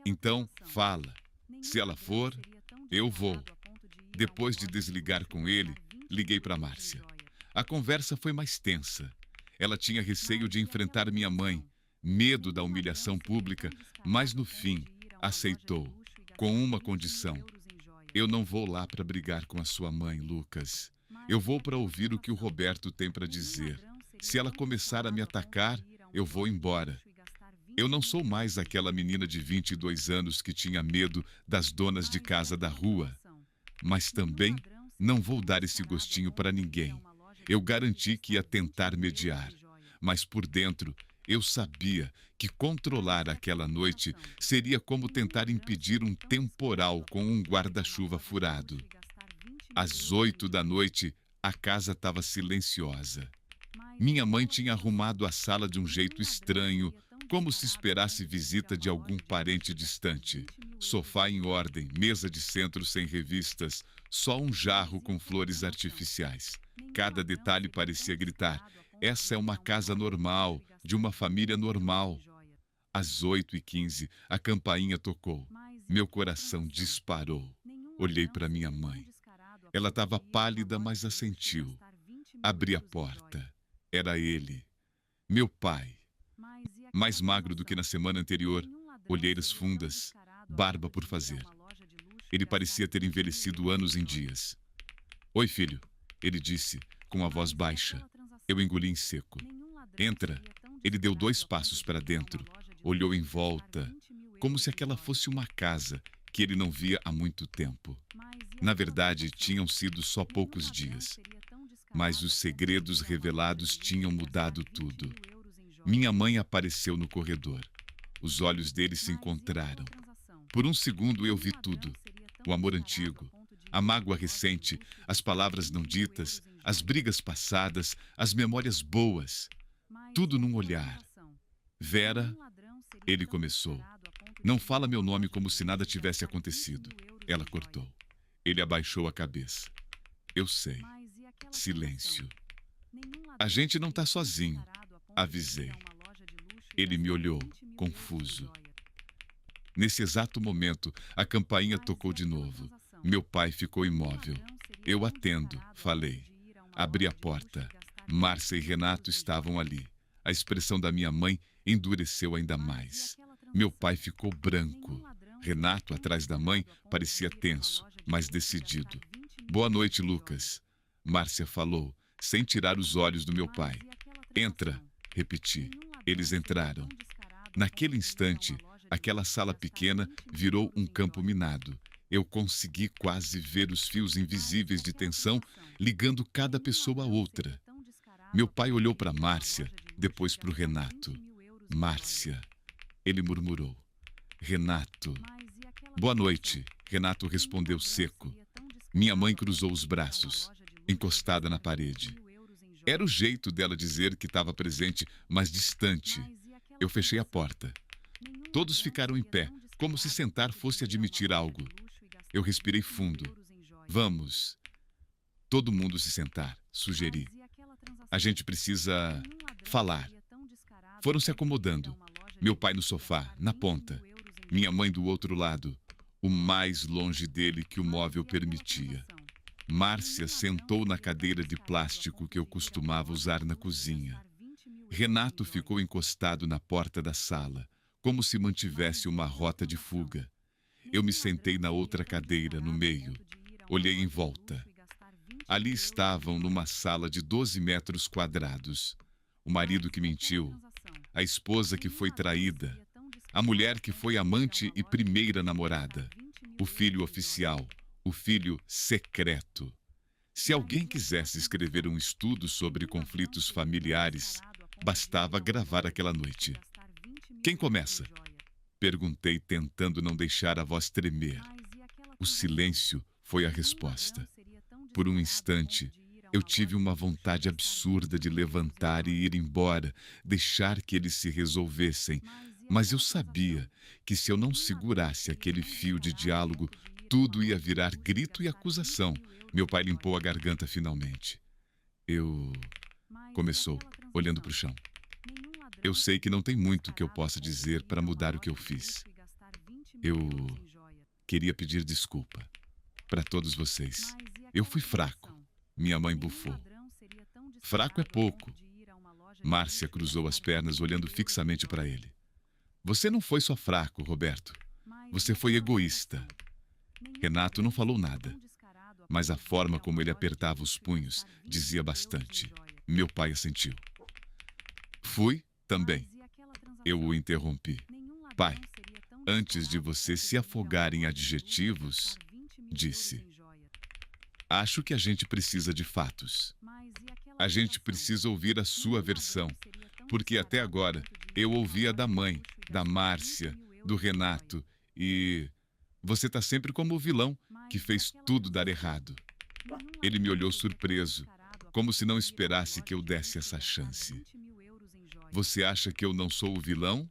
Então, fala. Se ela for, eu vou. Depois de desligar com ele, liguei para Márcia. A conversa foi mais tensa. Ela tinha receio de enfrentar minha mãe, medo da humilhação pública, mas no fim, aceitou, com uma condição. Eu não vou lá para brigar com a sua mãe, Lucas. Eu vou para ouvir o que o Roberto tem para dizer. Se ela começar a me atacar, eu vou embora. Eu não sou mais aquela menina de 22 anos que tinha medo das donas de casa da rua. Mas também não vou dar esse gostinho para ninguém. Eu garanti que ia tentar mediar, mas por dentro eu sabia que controlar aquela noite seria como tentar impedir um temporal com um guarda-chuva furado. Às 8 da noite, a casa estava silenciosa. Minha mãe tinha arrumado a sala de um jeito estranho, como se esperasse visita de algum parente distante. Sofá em ordem, mesa de centro sem revistas, só um jarro com flores artificiais. Cada detalhe parecia gritar: essa é uma casa normal, de uma família normal. Às 8h15, a campainha tocou. Meu coração disparou. Olhei para minha mãe. Ela estava pálida, mas assentiu. Abri a porta. Era ele, meu pai. Mais magro do que na semana anterior, olheiras fundas, barba por fazer. Ele parecia ter envelhecido anos em dias. Oi, filho, ele disse, com a voz baixa. Eu engoli em seco. Entra. Ele deu 2 passos para dentro, olhou em volta, como se aquela fosse uma casa que ele não via há muito tempo. Na verdade, tinham sido só poucos dias. Mas os segredos revelados tinham mudado tudo. Minha mãe apareceu no corredor. Os olhos dele se encontraram. Por um segundo eu vi tudo. O amor antigo, a mágoa recente, as palavras não ditas, as brigas passadas, as memórias boas. Tudo num olhar. Vera, ele começou. Não fala meu nome como se nada tivesse acontecido. Ela cortou. Ele abaixou a cabeça. Eu sei. Silêncio. A gente não está sozinho, avisei. Ele me olhou, confuso. Nesse exato momento, a campainha tocou de novo. Meu pai ficou imóvel. Eu atendo, falei. Abri a porta. Márcia e Renato estavam ali. A expressão da minha mãe endureceu ainda mais. Meu pai ficou branco. Renato, atrás da mãe, parecia tenso, mas decidido. Boa noite, Lucas. Márcia falou, sem tirar os olhos do meu pai. Entra, repeti. Eles entraram. Naquele instante, aquela sala pequena virou um campo minado. Eu consegui quase ver os fios invisíveis de tensão ligando cada pessoa a outra. Meu pai olhou para Márcia, depois para o Renato. Márcia, ele murmurou. Renato. Boa noite, Renato respondeu seco. Minha mãe cruzou os braços, encostada na parede. Era o jeito dela dizer que estava presente, mas distante. Eu fechei a porta. Todos ficaram em pé, como se sentar fosse admitir algo. Eu respirei fundo. Vamos. Todo mundo se sentar, sugeri. A gente precisa falar. Foram se acomodando. Meu pai no sofá, na ponta. Minha mãe do outro lado, o mais longe dele que o móvel permitia. Márcia sentou na cadeira de plástico que eu costumava usar na cozinha. Renato ficou encostado na porta da sala, como se mantivesse uma rota de fuga. Eu me sentei na outra cadeira, no meio. Olhei em volta. Ali estavam numa sala de 12 metros quadrados. O marido que mentiu, a esposa que foi traída, a mulher que foi amante e primeira namorada, o filho oficial, o filho secreto. Se alguém quisesse escrever um estudo sobre conflitos familiares, bastava gravar aquela noite. Quem começa? Perguntei, tentando não deixar a voz tremer. O silêncio foi a resposta. Por um instante, eu tive uma vontade absurda de levantar e ir embora, deixar que eles se resolvessem. Mas eu sabia que se eu não segurasse aquele fio de diálogo, tudo ia virar grito e acusação. Meu pai limpou a garganta finalmente. Começou, olhando para o chão. Eu sei que não tem muito que eu possa dizer para mudar o que eu fiz. Eu queria pedir desculpa para todos vocês. Eu fui fraco. Minha mãe bufou. Fraco é pouco. Márcia cruzou as pernas, olhando fixamente para ele. Você não foi só fraco, Roberto. Você foi egoísta. Renato não falou nada, mas a forma como ele apertava os punhos dizia bastante. Meu pai assentiu. Fui também. Eu o interrompi. Pai, antes de você se afogar em adjetivos, disse. Acho que a gente precisa de fatos. A gente precisa ouvir a sua versão, porque até agora eu ouvi a da mãe, da Márcia, do Renato e... Você está sempre como o vilão que fez tudo dar errado. Ele me olhou surpreso, como se não esperasse que eu desse essa chance. Você acha que eu não sou o vilão?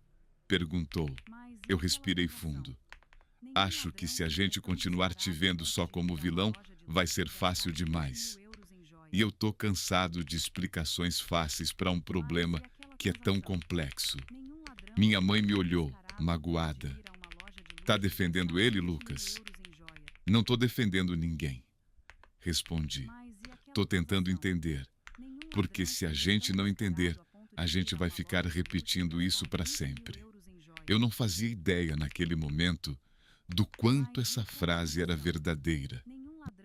Perguntou. Eu respirei fundo. Acho que se a gente continuar te vendo só como vilão, vai ser fácil demais. E eu tô cansado de explicações fáceis para um problema que é tão complexo. Minha mãe me olhou, magoada. Tá defendendo ele, Lucas? Não tô defendendo ninguém. Respondi. Tô tentando entender. Porque se a gente não entender, a gente vai ficar repetindo isso para sempre. Eu não fazia ideia naquele momento do quanto essa frase era verdadeira.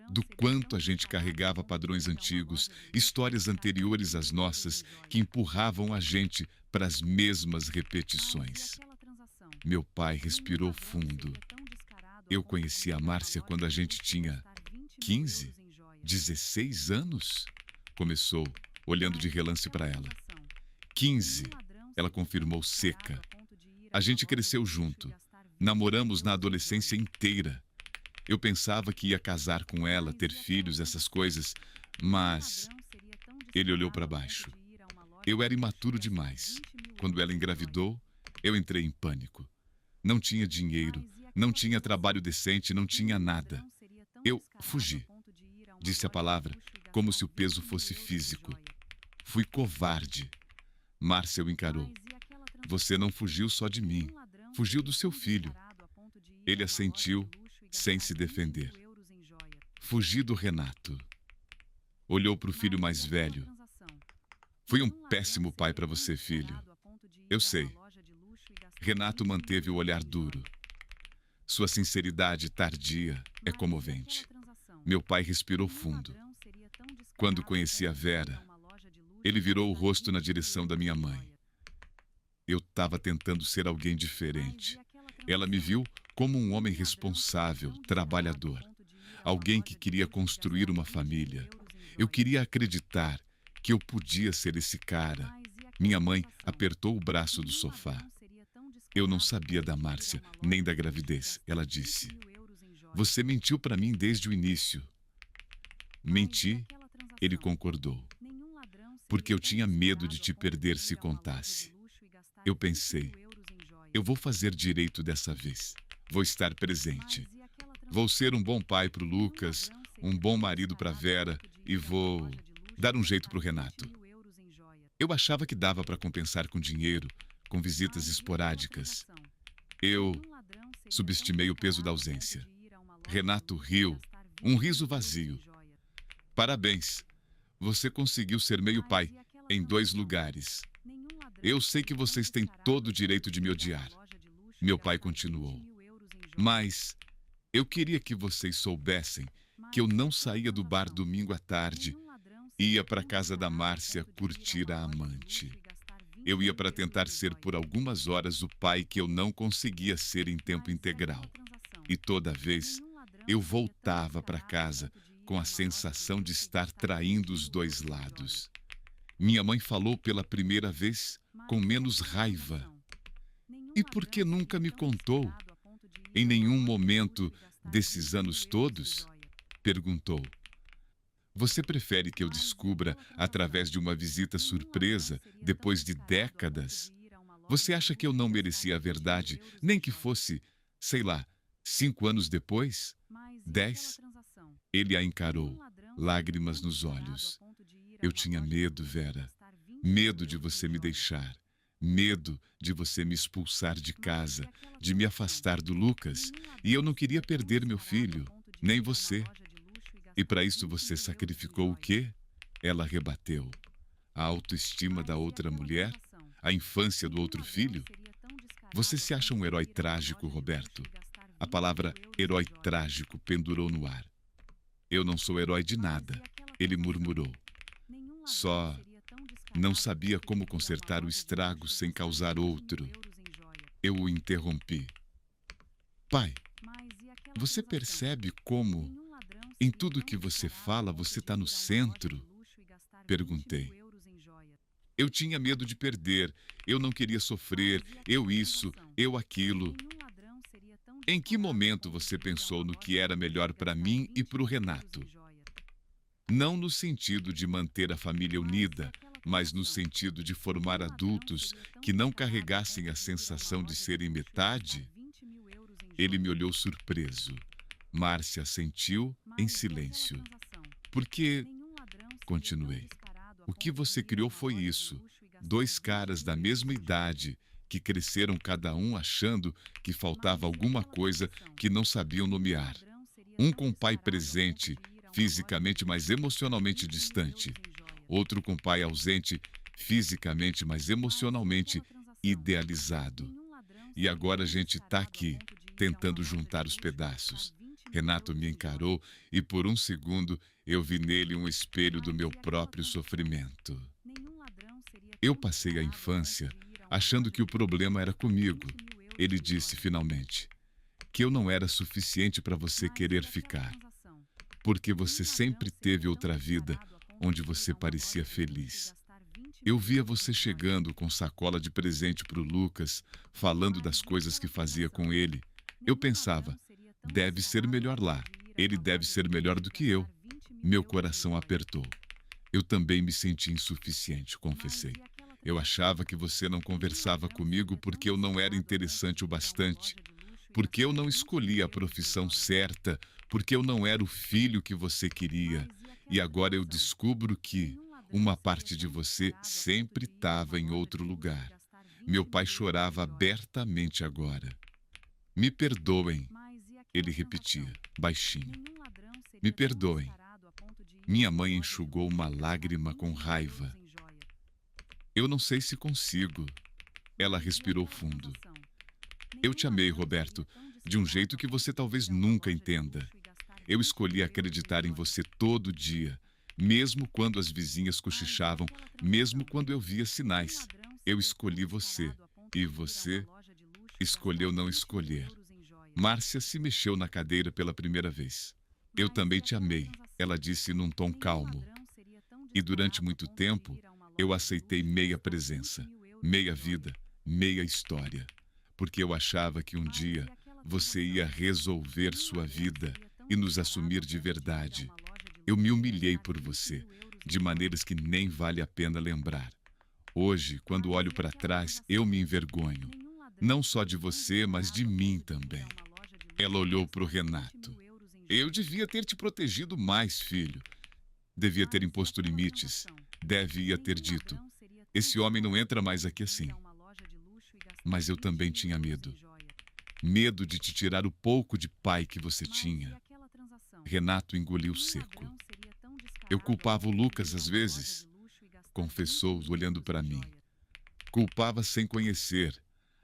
Do quanto a gente carregava padrões antigos, histórias anteriores às nossas, que empurravam a gente para as mesmas repetições. Meu pai respirou fundo. Eu conheci a Márcia quando a gente tinha 15, 16 anos? Começou, olhando de relance para ela. 15, ela confirmou seca. A gente cresceu junto. Namoramos na adolescência inteira. Eu pensava que ia casar com ela, ter filhos, essas coisas, mas... Ele olhou para baixo. Eu era imaturo demais. Quando ela engravidou, eu entrei em pânico. Não tinha dinheiro, não tinha trabalho decente, não tinha nada. Eu fugi. Disse a palavra como se o peso fosse físico. Fui covarde. Márcia o encarou. Você não fugiu só de mim, fugiu do seu filho. Ele assentiu, sem se defender. Fugi do Renato. Olhou para o filho mais velho. Fui um péssimo pai para você, filho. Eu sei. Renato manteve o olhar duro. Sua sinceridade tardia é comovente. Meu pai respirou fundo. Quando conheci a Vera, ele virou o rosto na direção da minha mãe. Eu estava tentando ser alguém diferente. Ela me viu como um homem responsável, trabalhador. Alguém que queria construir uma família. Eu queria acreditar que eu podia ser esse cara. Minha mãe apertou o braço do sofá. Eu não sabia da Márcia, nem da gravidez, ela disse. Você mentiu para mim desde o início. Menti, ele concordou. Porque eu tinha medo de te perder se contasse. Eu pensei, eu vou fazer direito dessa vez. Vou estar presente. Vou ser um bom pai para o Lucas, um bom marido para Vera e vou dar um jeito para o Renato. Eu achava que dava para compensar com dinheiro, com visitas esporádicas. Eu subestimei o peso da ausência. Renato riu, um riso vazio. Parabéns, você conseguiu ser meio pai em 2 lugares. Eu sei que vocês têm todo o direito de me odiar. Meu pai continuou. Mas eu queria que vocês soubessem que eu não saía do bar domingo à tarde e ia para a casa da Márcia curtir a amante. Eu ia para tentar ser por algumas horas o pai que eu não conseguia ser em tempo integral. E toda vez eu voltava para casa com a sensação de estar traindo os 2 lados. Minha mãe falou pela primeira vez com menos raiva. E por que nunca me contou? Em nenhum momento desses anos todos? Perguntou. Você prefere que eu descubra através de uma visita surpresa depois de décadas? Você acha que eu não merecia a verdade, nem que fosse, sei lá, 5 anos depois? 10? Ele a encarou, lágrimas nos olhos. Eu tinha medo, Vera. Medo de você me deixar. Medo de você me expulsar de casa, de me afastar do Lucas. E eu não queria perder meu filho, nem você. E para isso você sacrificou o quê? Ela rebateu. A autoestima da outra mulher? A infância do outro filho? Você se acha um herói trágico, Roberto? A palavra herói trágico pendurou no ar. Eu não sou herói de nada, ele murmurou. Só não sabia como consertar o estrago sem causar outro. Eu o interrompi. Pai, você percebe como, em tudo que você fala, você está no centro? Perguntei. Eu tinha medo de perder, eu não queria sofrer, eu isso, eu aquilo. Em que momento você pensou no que era melhor para mim e para o Renato? Não no sentido de manter a família unida, mas no sentido de formar adultos que não carregassem a sensação de serem metade? Ele me olhou surpreso. Márcia assentiu em silêncio. Porque, continuei, o que você criou foi isso. 2 caras da mesma idade, que cresceram cada um achando que faltava alguma coisa que não sabiam nomear. Um com pai presente, fisicamente mas emocionalmente distante. Outro com pai ausente, fisicamente mas emocionalmente idealizado. E agora a gente está aqui, tentando juntar os pedaços. Renato me encarou e por um segundo eu vi nele um espelho do meu próprio sofrimento. Eu passei a infância achando que o problema era comigo. Ele disse finalmente que eu não era suficiente para você querer ficar, porque você sempre teve outra vida onde você parecia feliz. Eu via você chegando com sacola de presente para o Lucas, falando das coisas que fazia com ele. Eu pensava, deve ser melhor lá, ele deve ser melhor do que eu. Meu coração apertou. Eu também me senti insuficiente, confessei. Eu achava que você não conversava comigo porque eu não era interessante o bastante, porque eu não escolhi a profissão certa, porque eu não era o filho que você queria. E agora eu descubro que uma parte de você sempre estava em outro lugar. Meu pai chorava abertamente agora. Me perdoem, ele repetia, baixinho. Me perdoem. Minha mãe enxugou uma lágrima com raiva. Eu não sei se consigo. Ela respirou fundo. Eu te amei, Roberto, de um jeito que você talvez nunca entenda. Eu escolhi acreditar em você todo dia, mesmo quando as vizinhas cochichavam, mesmo quando eu via sinais. Eu escolhi você, e você escolheu não escolher. Márcia se mexeu na cadeira pela primeira vez. Eu também te amei, ela disse num tom calmo. E durante muito tempo, eu aceitei meia presença, meia vida, meia história. Porque eu achava que um dia você ia resolver sua vida e nos assumir de verdade. Eu me humilhei por você, de maneiras que nem vale a pena lembrar. Hoje, quando olho para trás, eu me envergonho. Não só de você, mas de mim também. Ela olhou para o Renato. Eu devia ter te protegido mais, filho. Devia ter imposto limites. Devia ter dito: esse homem não entra mais aqui assim. Mas eu também tinha medo. Medo de te tirar o pouco de pai que você tinha. Renato engoliu seco. Eu culpava o Lucas às vezes, confessou olhando para mim. Culpava sem conhecer.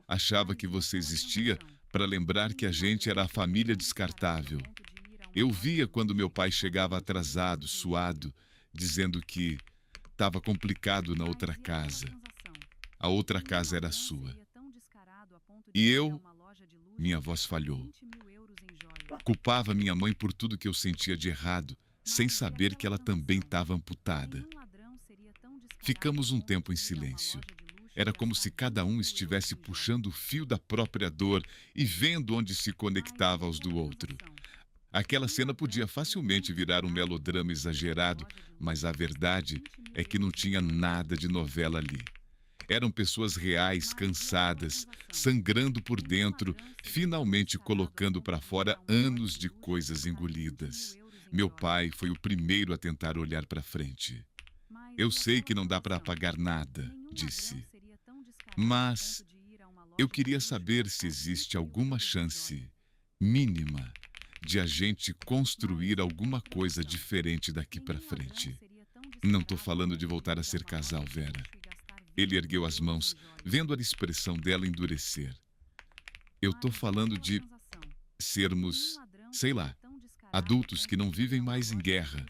Achava que você existia para lembrar que a gente era a família descartável. Eu via quando meu pai chegava atrasado, suado, dizendo que estava complicado na outra casa. A outra casa era sua. E eu, minha voz falhou. Culpava minha mãe por tudo que eu sentia de errado, sem saber que ela também estava amputada. Ficamos um tempo em silêncio. Era como se cada um estivesse puxando o fio da própria dor e vendo onde se conectava aos do outro. Aquela cena podia facilmente virar um melodrama exagerado, mas a verdade é que não tinha nada de novela ali. Eram pessoas reais, cansadas, sangrando por dentro, finalmente colocando para fora anos de coisas engolidas. Meu pai foi o primeiro a tentar olhar para frente. Eu sei que não dá para apagar nada, disse. Mas eu queria saber se existe alguma chance mínima de a gente construir alguma coisa diferente daqui para frente. Não estou falando de voltar a ser casal, Vera. Ele ergueu as mãos, vendo a expressão dela endurecer. Eu estou falando de sermos, sei lá, adultos que não vivem mais em guerra.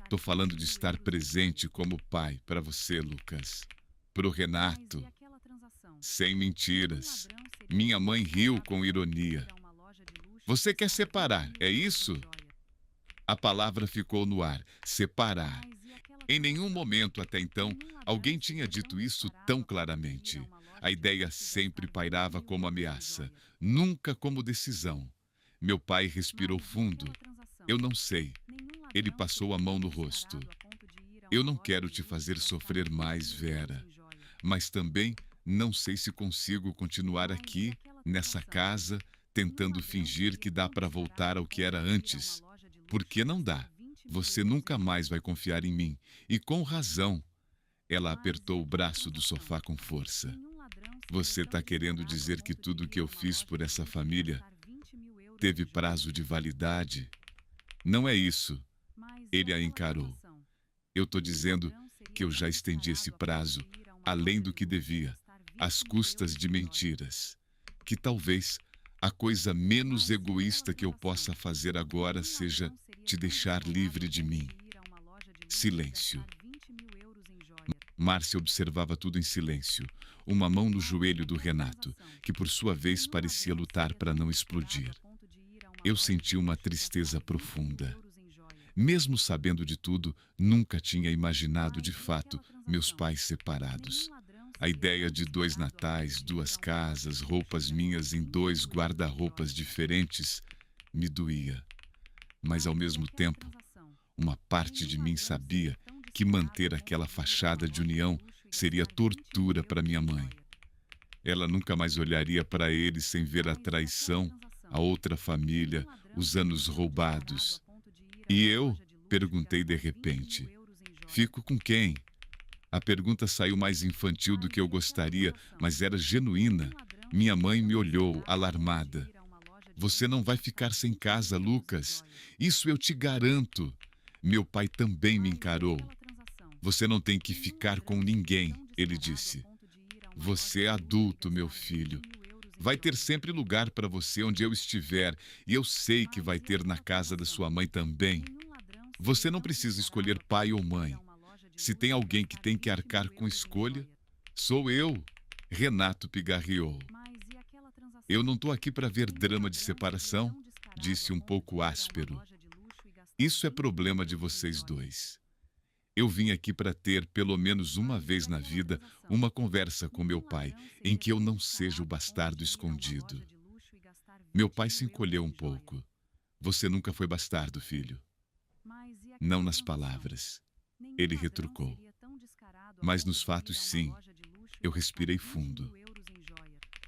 Estou falando de estar presente como pai para você, Lucas. Para o Renato. Sem mentiras. Minha mãe riu com ironia. Você quer separar, é isso? A palavra ficou no ar, separar. Em nenhum momento até então alguém tinha dito isso tão claramente. A ideia sempre pairava como ameaça, nunca como decisão. Meu pai respirou fundo. Eu não sei. Ele passou a mão no rosto. Eu não quero te fazer sofrer mais, Vera. Mas também não sei se consigo continuar aqui, nessa casa, tentando fingir que dá para voltar ao que era antes. Porque não dá. Você nunca mais vai confiar em mim. E com razão. Ela apertou o braço do sofá com força. Você está querendo dizer que tudo que eu fiz por essa família teve prazo de validade? Não é isso. Ele a encarou. Eu estou dizendo que eu já estendi esse prazo além do que devia, às custas de mentiras. Que talvez a coisa menos egoísta que eu possa fazer agora seja te deixar livre de mim. Silêncio. Márcia observava tudo em silêncio, uma mão no joelho do Renato, que por sua vez parecia lutar para não explodir. Eu senti uma tristeza profunda. Mesmo sabendo de tudo, nunca tinha imaginado de fato meus pais separados. A ideia de 2 natais, 2 casas, roupas minhas em 2 guarda-roupas diferentes me doía. Mas ao mesmo tempo, uma parte de mim sabia que manter aquela fachada de união seria tortura para minha mãe. Ela nunca mais olharia para ele sem ver a traição, a outra família, os anos roubados. E eu? Perguntei de repente. Fico com quem? A pergunta saiu mais infantil do que eu gostaria, mas era genuína. Minha mãe me olhou, alarmada. Você não vai ficar sem casa, Lucas. Isso eu te garanto. Meu pai também me encarou. Você não tem que ficar com ninguém, ele disse. Você é adulto, meu filho. Vai ter sempre lugar para você onde eu estiver, e eu sei que vai ter na casa da sua mãe também. Você não precisa escolher pai ou mãe. Se tem alguém que tem que arcar com escolha, sou eu, Renato pigarreou. Eu não estou aqui para ver drama de separação, disse um pouco áspero. Isso é problema de vocês dois. Eu vim aqui para ter, pelo menos uma vez na vida, uma conversa com meu pai, em que eu não seja o bastardo escondido. Meu pai se encolheu um pouco. Você nunca foi bastardo, filho. Não nas palavras. Ele retrucou. Mas nos fatos, sim. Eu respirei fundo.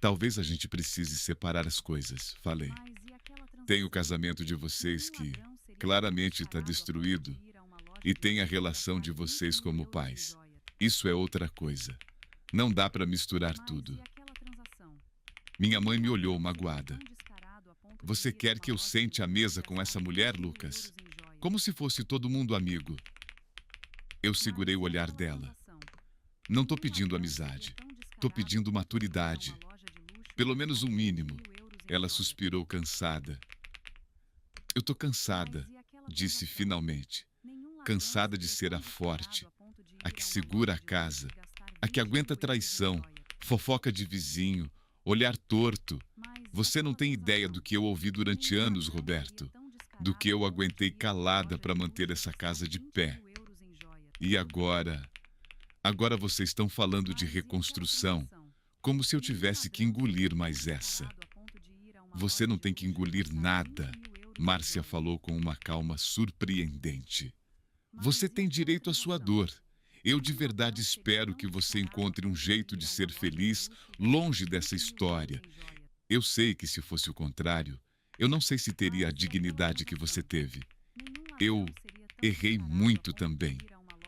Talvez a gente precise separar as coisas, falei. Tem o casamento de vocês que claramente está destruído e tem a relação de vocês como pais. Isso é outra coisa. Não dá para misturar tudo. Minha mãe me olhou magoada. Você quer que eu sente à mesa com essa mulher, Lucas? Como se fosse todo mundo amigo. Eu segurei o olhar dela. Não estou pedindo amizade. Estou pedindo maturidade. Pelo menos um mínimo. Ela suspirou cansada. Eu estou cansada, disse finalmente. Cansada de ser a forte, a que segura a casa, a que aguenta traição, fofoca de vizinho, olhar torto. Você não tem ideia do que eu ouvi durante anos, Roberto. Do que eu aguentei calada para manter essa casa de pé. E agora? Agora vocês estão falando de reconstrução, como se eu tivesse que engolir mais essa. Você não tem que engolir nada, Márcia falou com uma calma surpreendente. Você tem direito à sua dor. Eu de verdade espero que você encontre um jeito de ser feliz longe dessa história. Eu sei que se fosse o contrário, eu não sei se teria a dignidade que você teve. Eu errei muito também.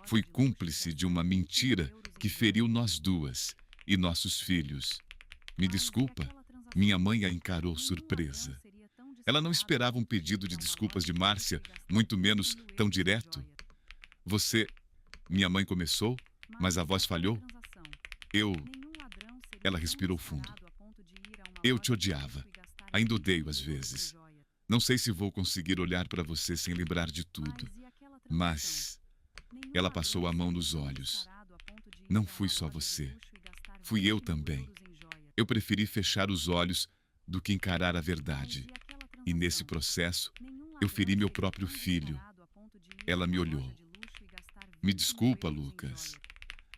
Fui cúmplice de uma mentira que feriu nós duas e nossos filhos. Me desculpa, minha mãe a encarou surpresa. Ela não esperava um pedido de desculpas de Márcia, muito menos tão direto. Você... Minha mãe começou, mas a voz falhou. Ela respirou fundo. Eu te odiava. Ainda odeio às vezes. Não sei se vou conseguir olhar para você sem lembrar de tudo. Mas... Ela passou a mão nos olhos. Não fui só você. Fui eu também. Eu preferi fechar os olhos do que encarar a verdade. E nesse processo, eu feri meu próprio filho. Ela me olhou. Me desculpa, Lucas.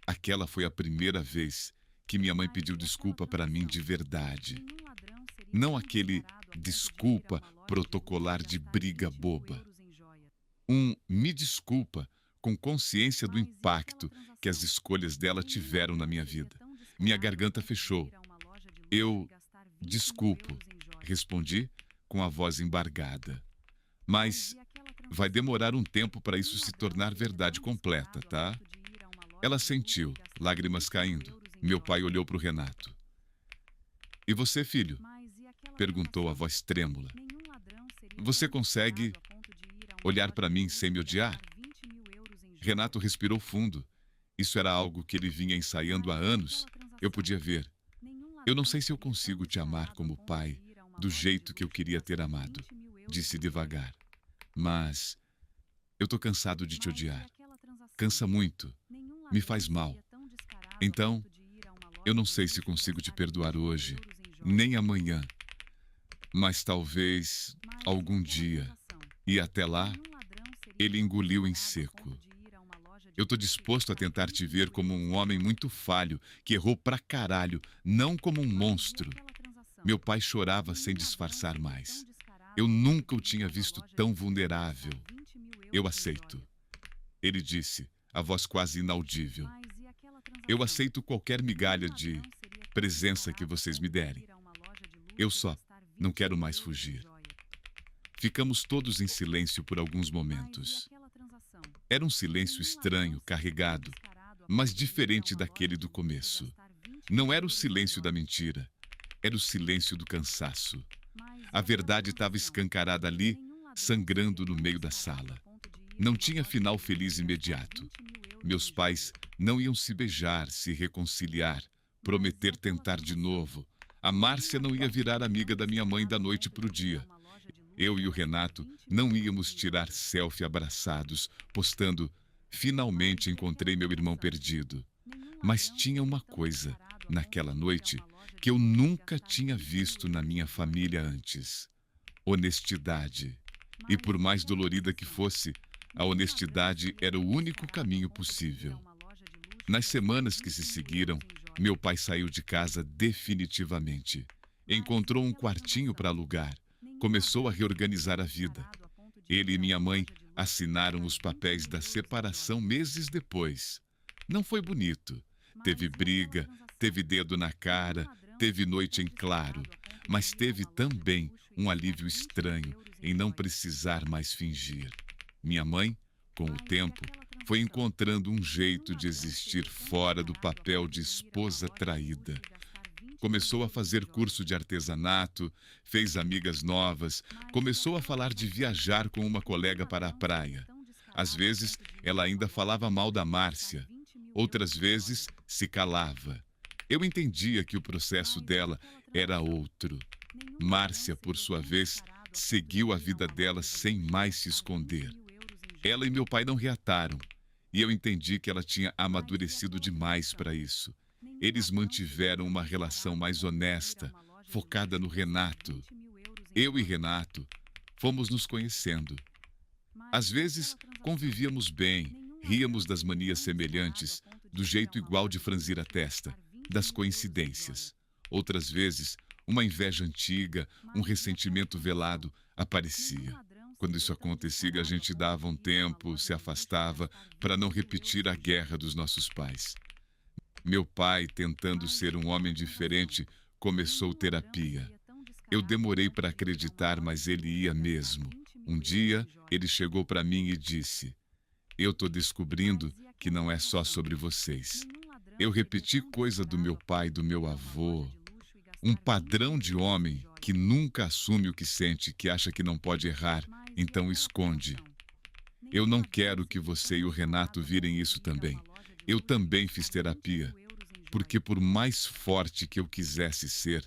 Aquela foi a primeira vez que minha mãe pediu desculpa para mim de verdade. Não aquele desculpa protocolar de briga boba. Me desculpa com consciência do impacto que as escolhas dela tiveram na minha vida. Minha garganta fechou. Desculpo, respondi com a voz embargada. Mas vai demorar um tempo para isso se tornar verdade completa, tá? Ela sentiu, lágrimas caindo. Meu pai olhou para o Renato. E você, filho? Perguntou a voz trêmula. Você consegue olhar para mim sem me odiar? Renato respirou fundo. Isso era algo que ele vinha ensaiando há anos. Eu podia ver. Eu não sei se eu consigo te amar como pai, do jeito que eu queria ter amado, disse devagar. Mas eu tô cansado de te odiar. Cansa muito. Me faz mal. Então, eu não sei se consigo te perdoar hoje, nem amanhã. Mas talvez algum dia. E até lá, ele engoliu em seco. Eu tô disposto a tentar te ver como um homem muito falho, que errou pra caralho, não como um monstro. Meu pai chorava sem disfarçar mais. Eu nunca o tinha visto tão vulnerável. Eu aceito. Ele disse, a voz quase inaudível. Eu aceito qualquer migalha de presença que vocês me derem. Eu só não quero mais fugir. Ficamos todos em silêncio por alguns momentos. Era um silêncio estranho, carregado. mas diferente daquele do começo. Não era o silêncio da mentira, era o silêncio do cansaço. A verdade estava escancarada ali, sangrando no meio da sala. Não tinha final feliz imediato. Meus pais não iam se beijar, se reconciliar, prometer tentar de novo. A Márcia não ia virar amiga da minha mãe da noite para o dia. Eu e o Renato não íamos tirar selfie abraçados, postando: finalmente encontrei meu irmão perdido. Mas tinha uma coisa, naquela noite, que eu nunca tinha visto na minha família antes: honestidade. E por mais dolorida que fosse, a honestidade era o único caminho possível. Nas semanas que se seguiram, meu pai saiu de casa definitivamente. Encontrou um quartinho para alugar. Começou a reorganizar a vida. Ele e minha mãe assinaram os papéis da separação meses depois. Não foi bonito. Teve briga, teve dedo na cara, teve noite em claro. Mas teve também um alívio estranho em não precisar mais fingir. Minha mãe, com o tempo, foi encontrando um jeito de existir fora do papel de esposa traída. Começou a fazer curso de artesanato, fez amigas novas, começou a falar de viajar com uma colega para a praia. Às vezes, ela ainda falava mal da Márcia. Outras vezes, se calava. Eu entendia que o processo dela era outro. Márcia, por sua vez, seguiu a vida dela sem mais se esconder. Ela e meu pai não reataram, e eu entendi que ela tinha amadurecido demais para isso. Eles mantiveram uma relação mais honesta, focada no Renato. Eu e Renato fomos nos conhecendo. Às vezes, convivíamos bem, ríamos das manias semelhantes, do jeito igual de franzir a testa, das coincidências. Outras vezes, uma inveja antiga, um ressentimento velado aparecia. Quando isso acontecia, a gente dava um tempo, se afastava, para não repetir a guerra dos nossos pais. Meu pai, tentando ser um homem diferente, começou terapia. Eu demorei para acreditar, mas ele ia mesmo. Um dia, ele chegou para mim e disse: eu estou descobrindo que não é só sobre vocês. Eu repeti coisa do meu pai, do meu avô. Um padrão de homem que nunca assume o que sente, que acha que não pode errar, então esconde. Eu não quero que você e o Renato virem isso também. Eu também fiz terapia, porque por mais forte que eu quisesse ser,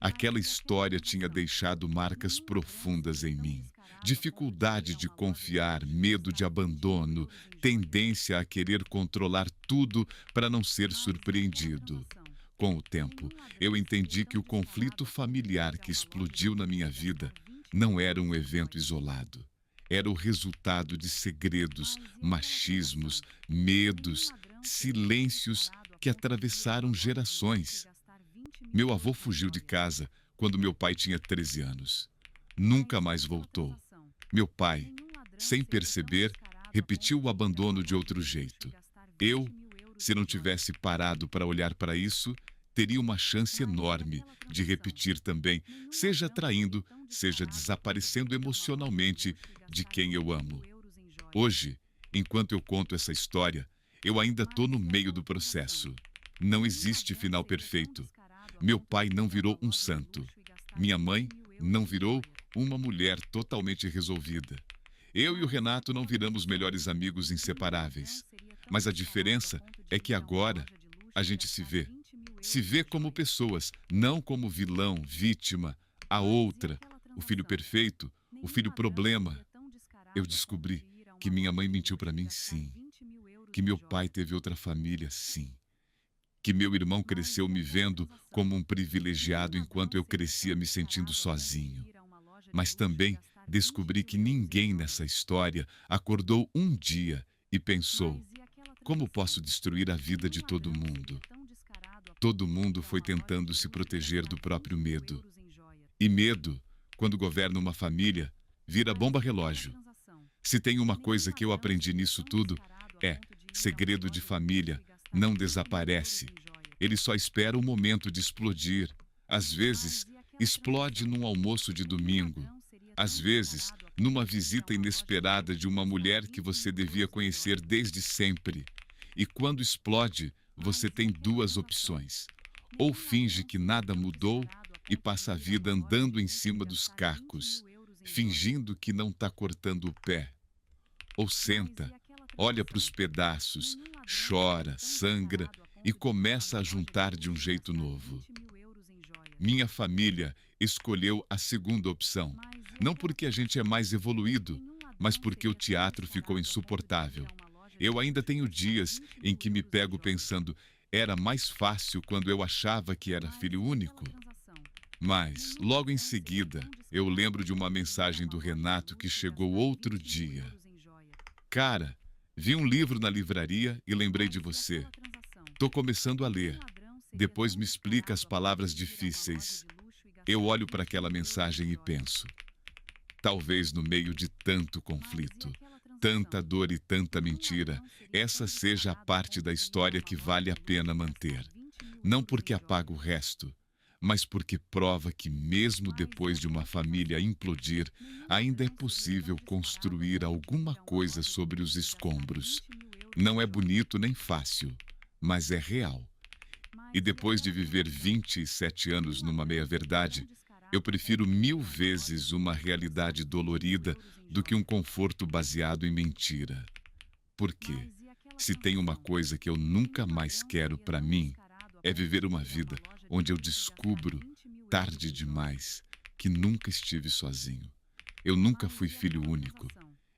aquela história tinha deixado marcas profundas em mim. Dificuldade de confiar, medo de abandono, tendência a querer controlar tudo para não ser surpreendido. Com o tempo, eu entendi que o conflito familiar que explodiu na minha vida não era um evento isolado. Era o resultado de segredos, machismos, medos, silêncios que atravessaram gerações. Meu avô fugiu de casa quando meu pai tinha 13 anos. Nunca mais voltou. Meu pai, sem perceber, repetiu o abandono de outro jeito. Eu, se não tivesse parado para olhar para isso, teria uma chance enorme de repetir também, seja traindo, seja desaparecendo emocionalmente de quem eu amo. Hoje, enquanto eu conto essa história, eu ainda estou no meio do processo. Não existe final perfeito. Meu pai não virou um santo. Minha mãe não virou uma mulher totalmente resolvida. Eu e o Renato não viramos melhores amigos inseparáveis. Mas a diferença é que agora a gente se vê. Se vê como pessoas, não como vilão, vítima, a outra, o filho perfeito, o filho problema. Eu descobri que minha mãe mentiu para mim, sim. Que meu pai teve outra família, sim. Que meu irmão cresceu me vendo como um privilegiado enquanto eu crescia me sentindo sozinho. Mas também descobri que ninguém nessa história acordou um dia e pensou: como posso destruir a vida de todo mundo? Todo mundo foi tentando se proteger do próprio medo. E medo, quando governa uma família, vira bomba-relógio. Se tem uma coisa que eu aprendi nisso tudo, é: segredo de família não desaparece. Ele só espera o momento de explodir. Às vezes, explode num almoço de domingo. Às vezes, numa visita inesperada de uma mulher que você devia conhecer desde sempre. E quando explode, você tem duas opções. Ou finge que nada mudou e passa a vida andando em cima dos cacos, fingindo que não está cortando o pé. Ou senta, olha para os pedaços, chora, sangra e começa a juntar de um jeito novo. Minha família escolheu a segunda opção, não porque a gente é mais evoluído, mas porque o teatro ficou insuportável. Eu ainda tenho dias em que me pego pensando, era mais fácil quando eu achava que era filho único. Mas, logo em seguida, eu lembro de uma mensagem do Renato que chegou outro dia. Cara, vi um livro na livraria e lembrei de você. Tô começando a ler. Depois me explica as palavras difíceis. Eu olho para aquela mensagem e penso. Talvez no meio de tanto conflito, tanta dor e tanta mentira, essa seja a parte da história que vale a pena manter. Não porque apaga o resto, mas porque prova que mesmo depois de uma família implodir, ainda é possível construir alguma coisa sobre os escombros. Não é bonito nem fácil, mas é real. E depois de viver 27 anos numa meia-verdade, eu prefiro 1000 vezes uma realidade dolorida do que um conforto baseado em mentira. Por quê? Se tem uma coisa que eu nunca mais quero para mim, é viver uma vida onde eu descubro, tarde demais, que nunca estive sozinho. Eu nunca fui filho único.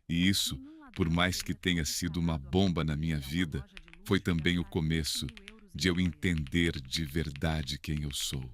E isso, por mais que tenha sido uma bomba na minha vida, foi também o começo de eu entender de verdade quem eu sou.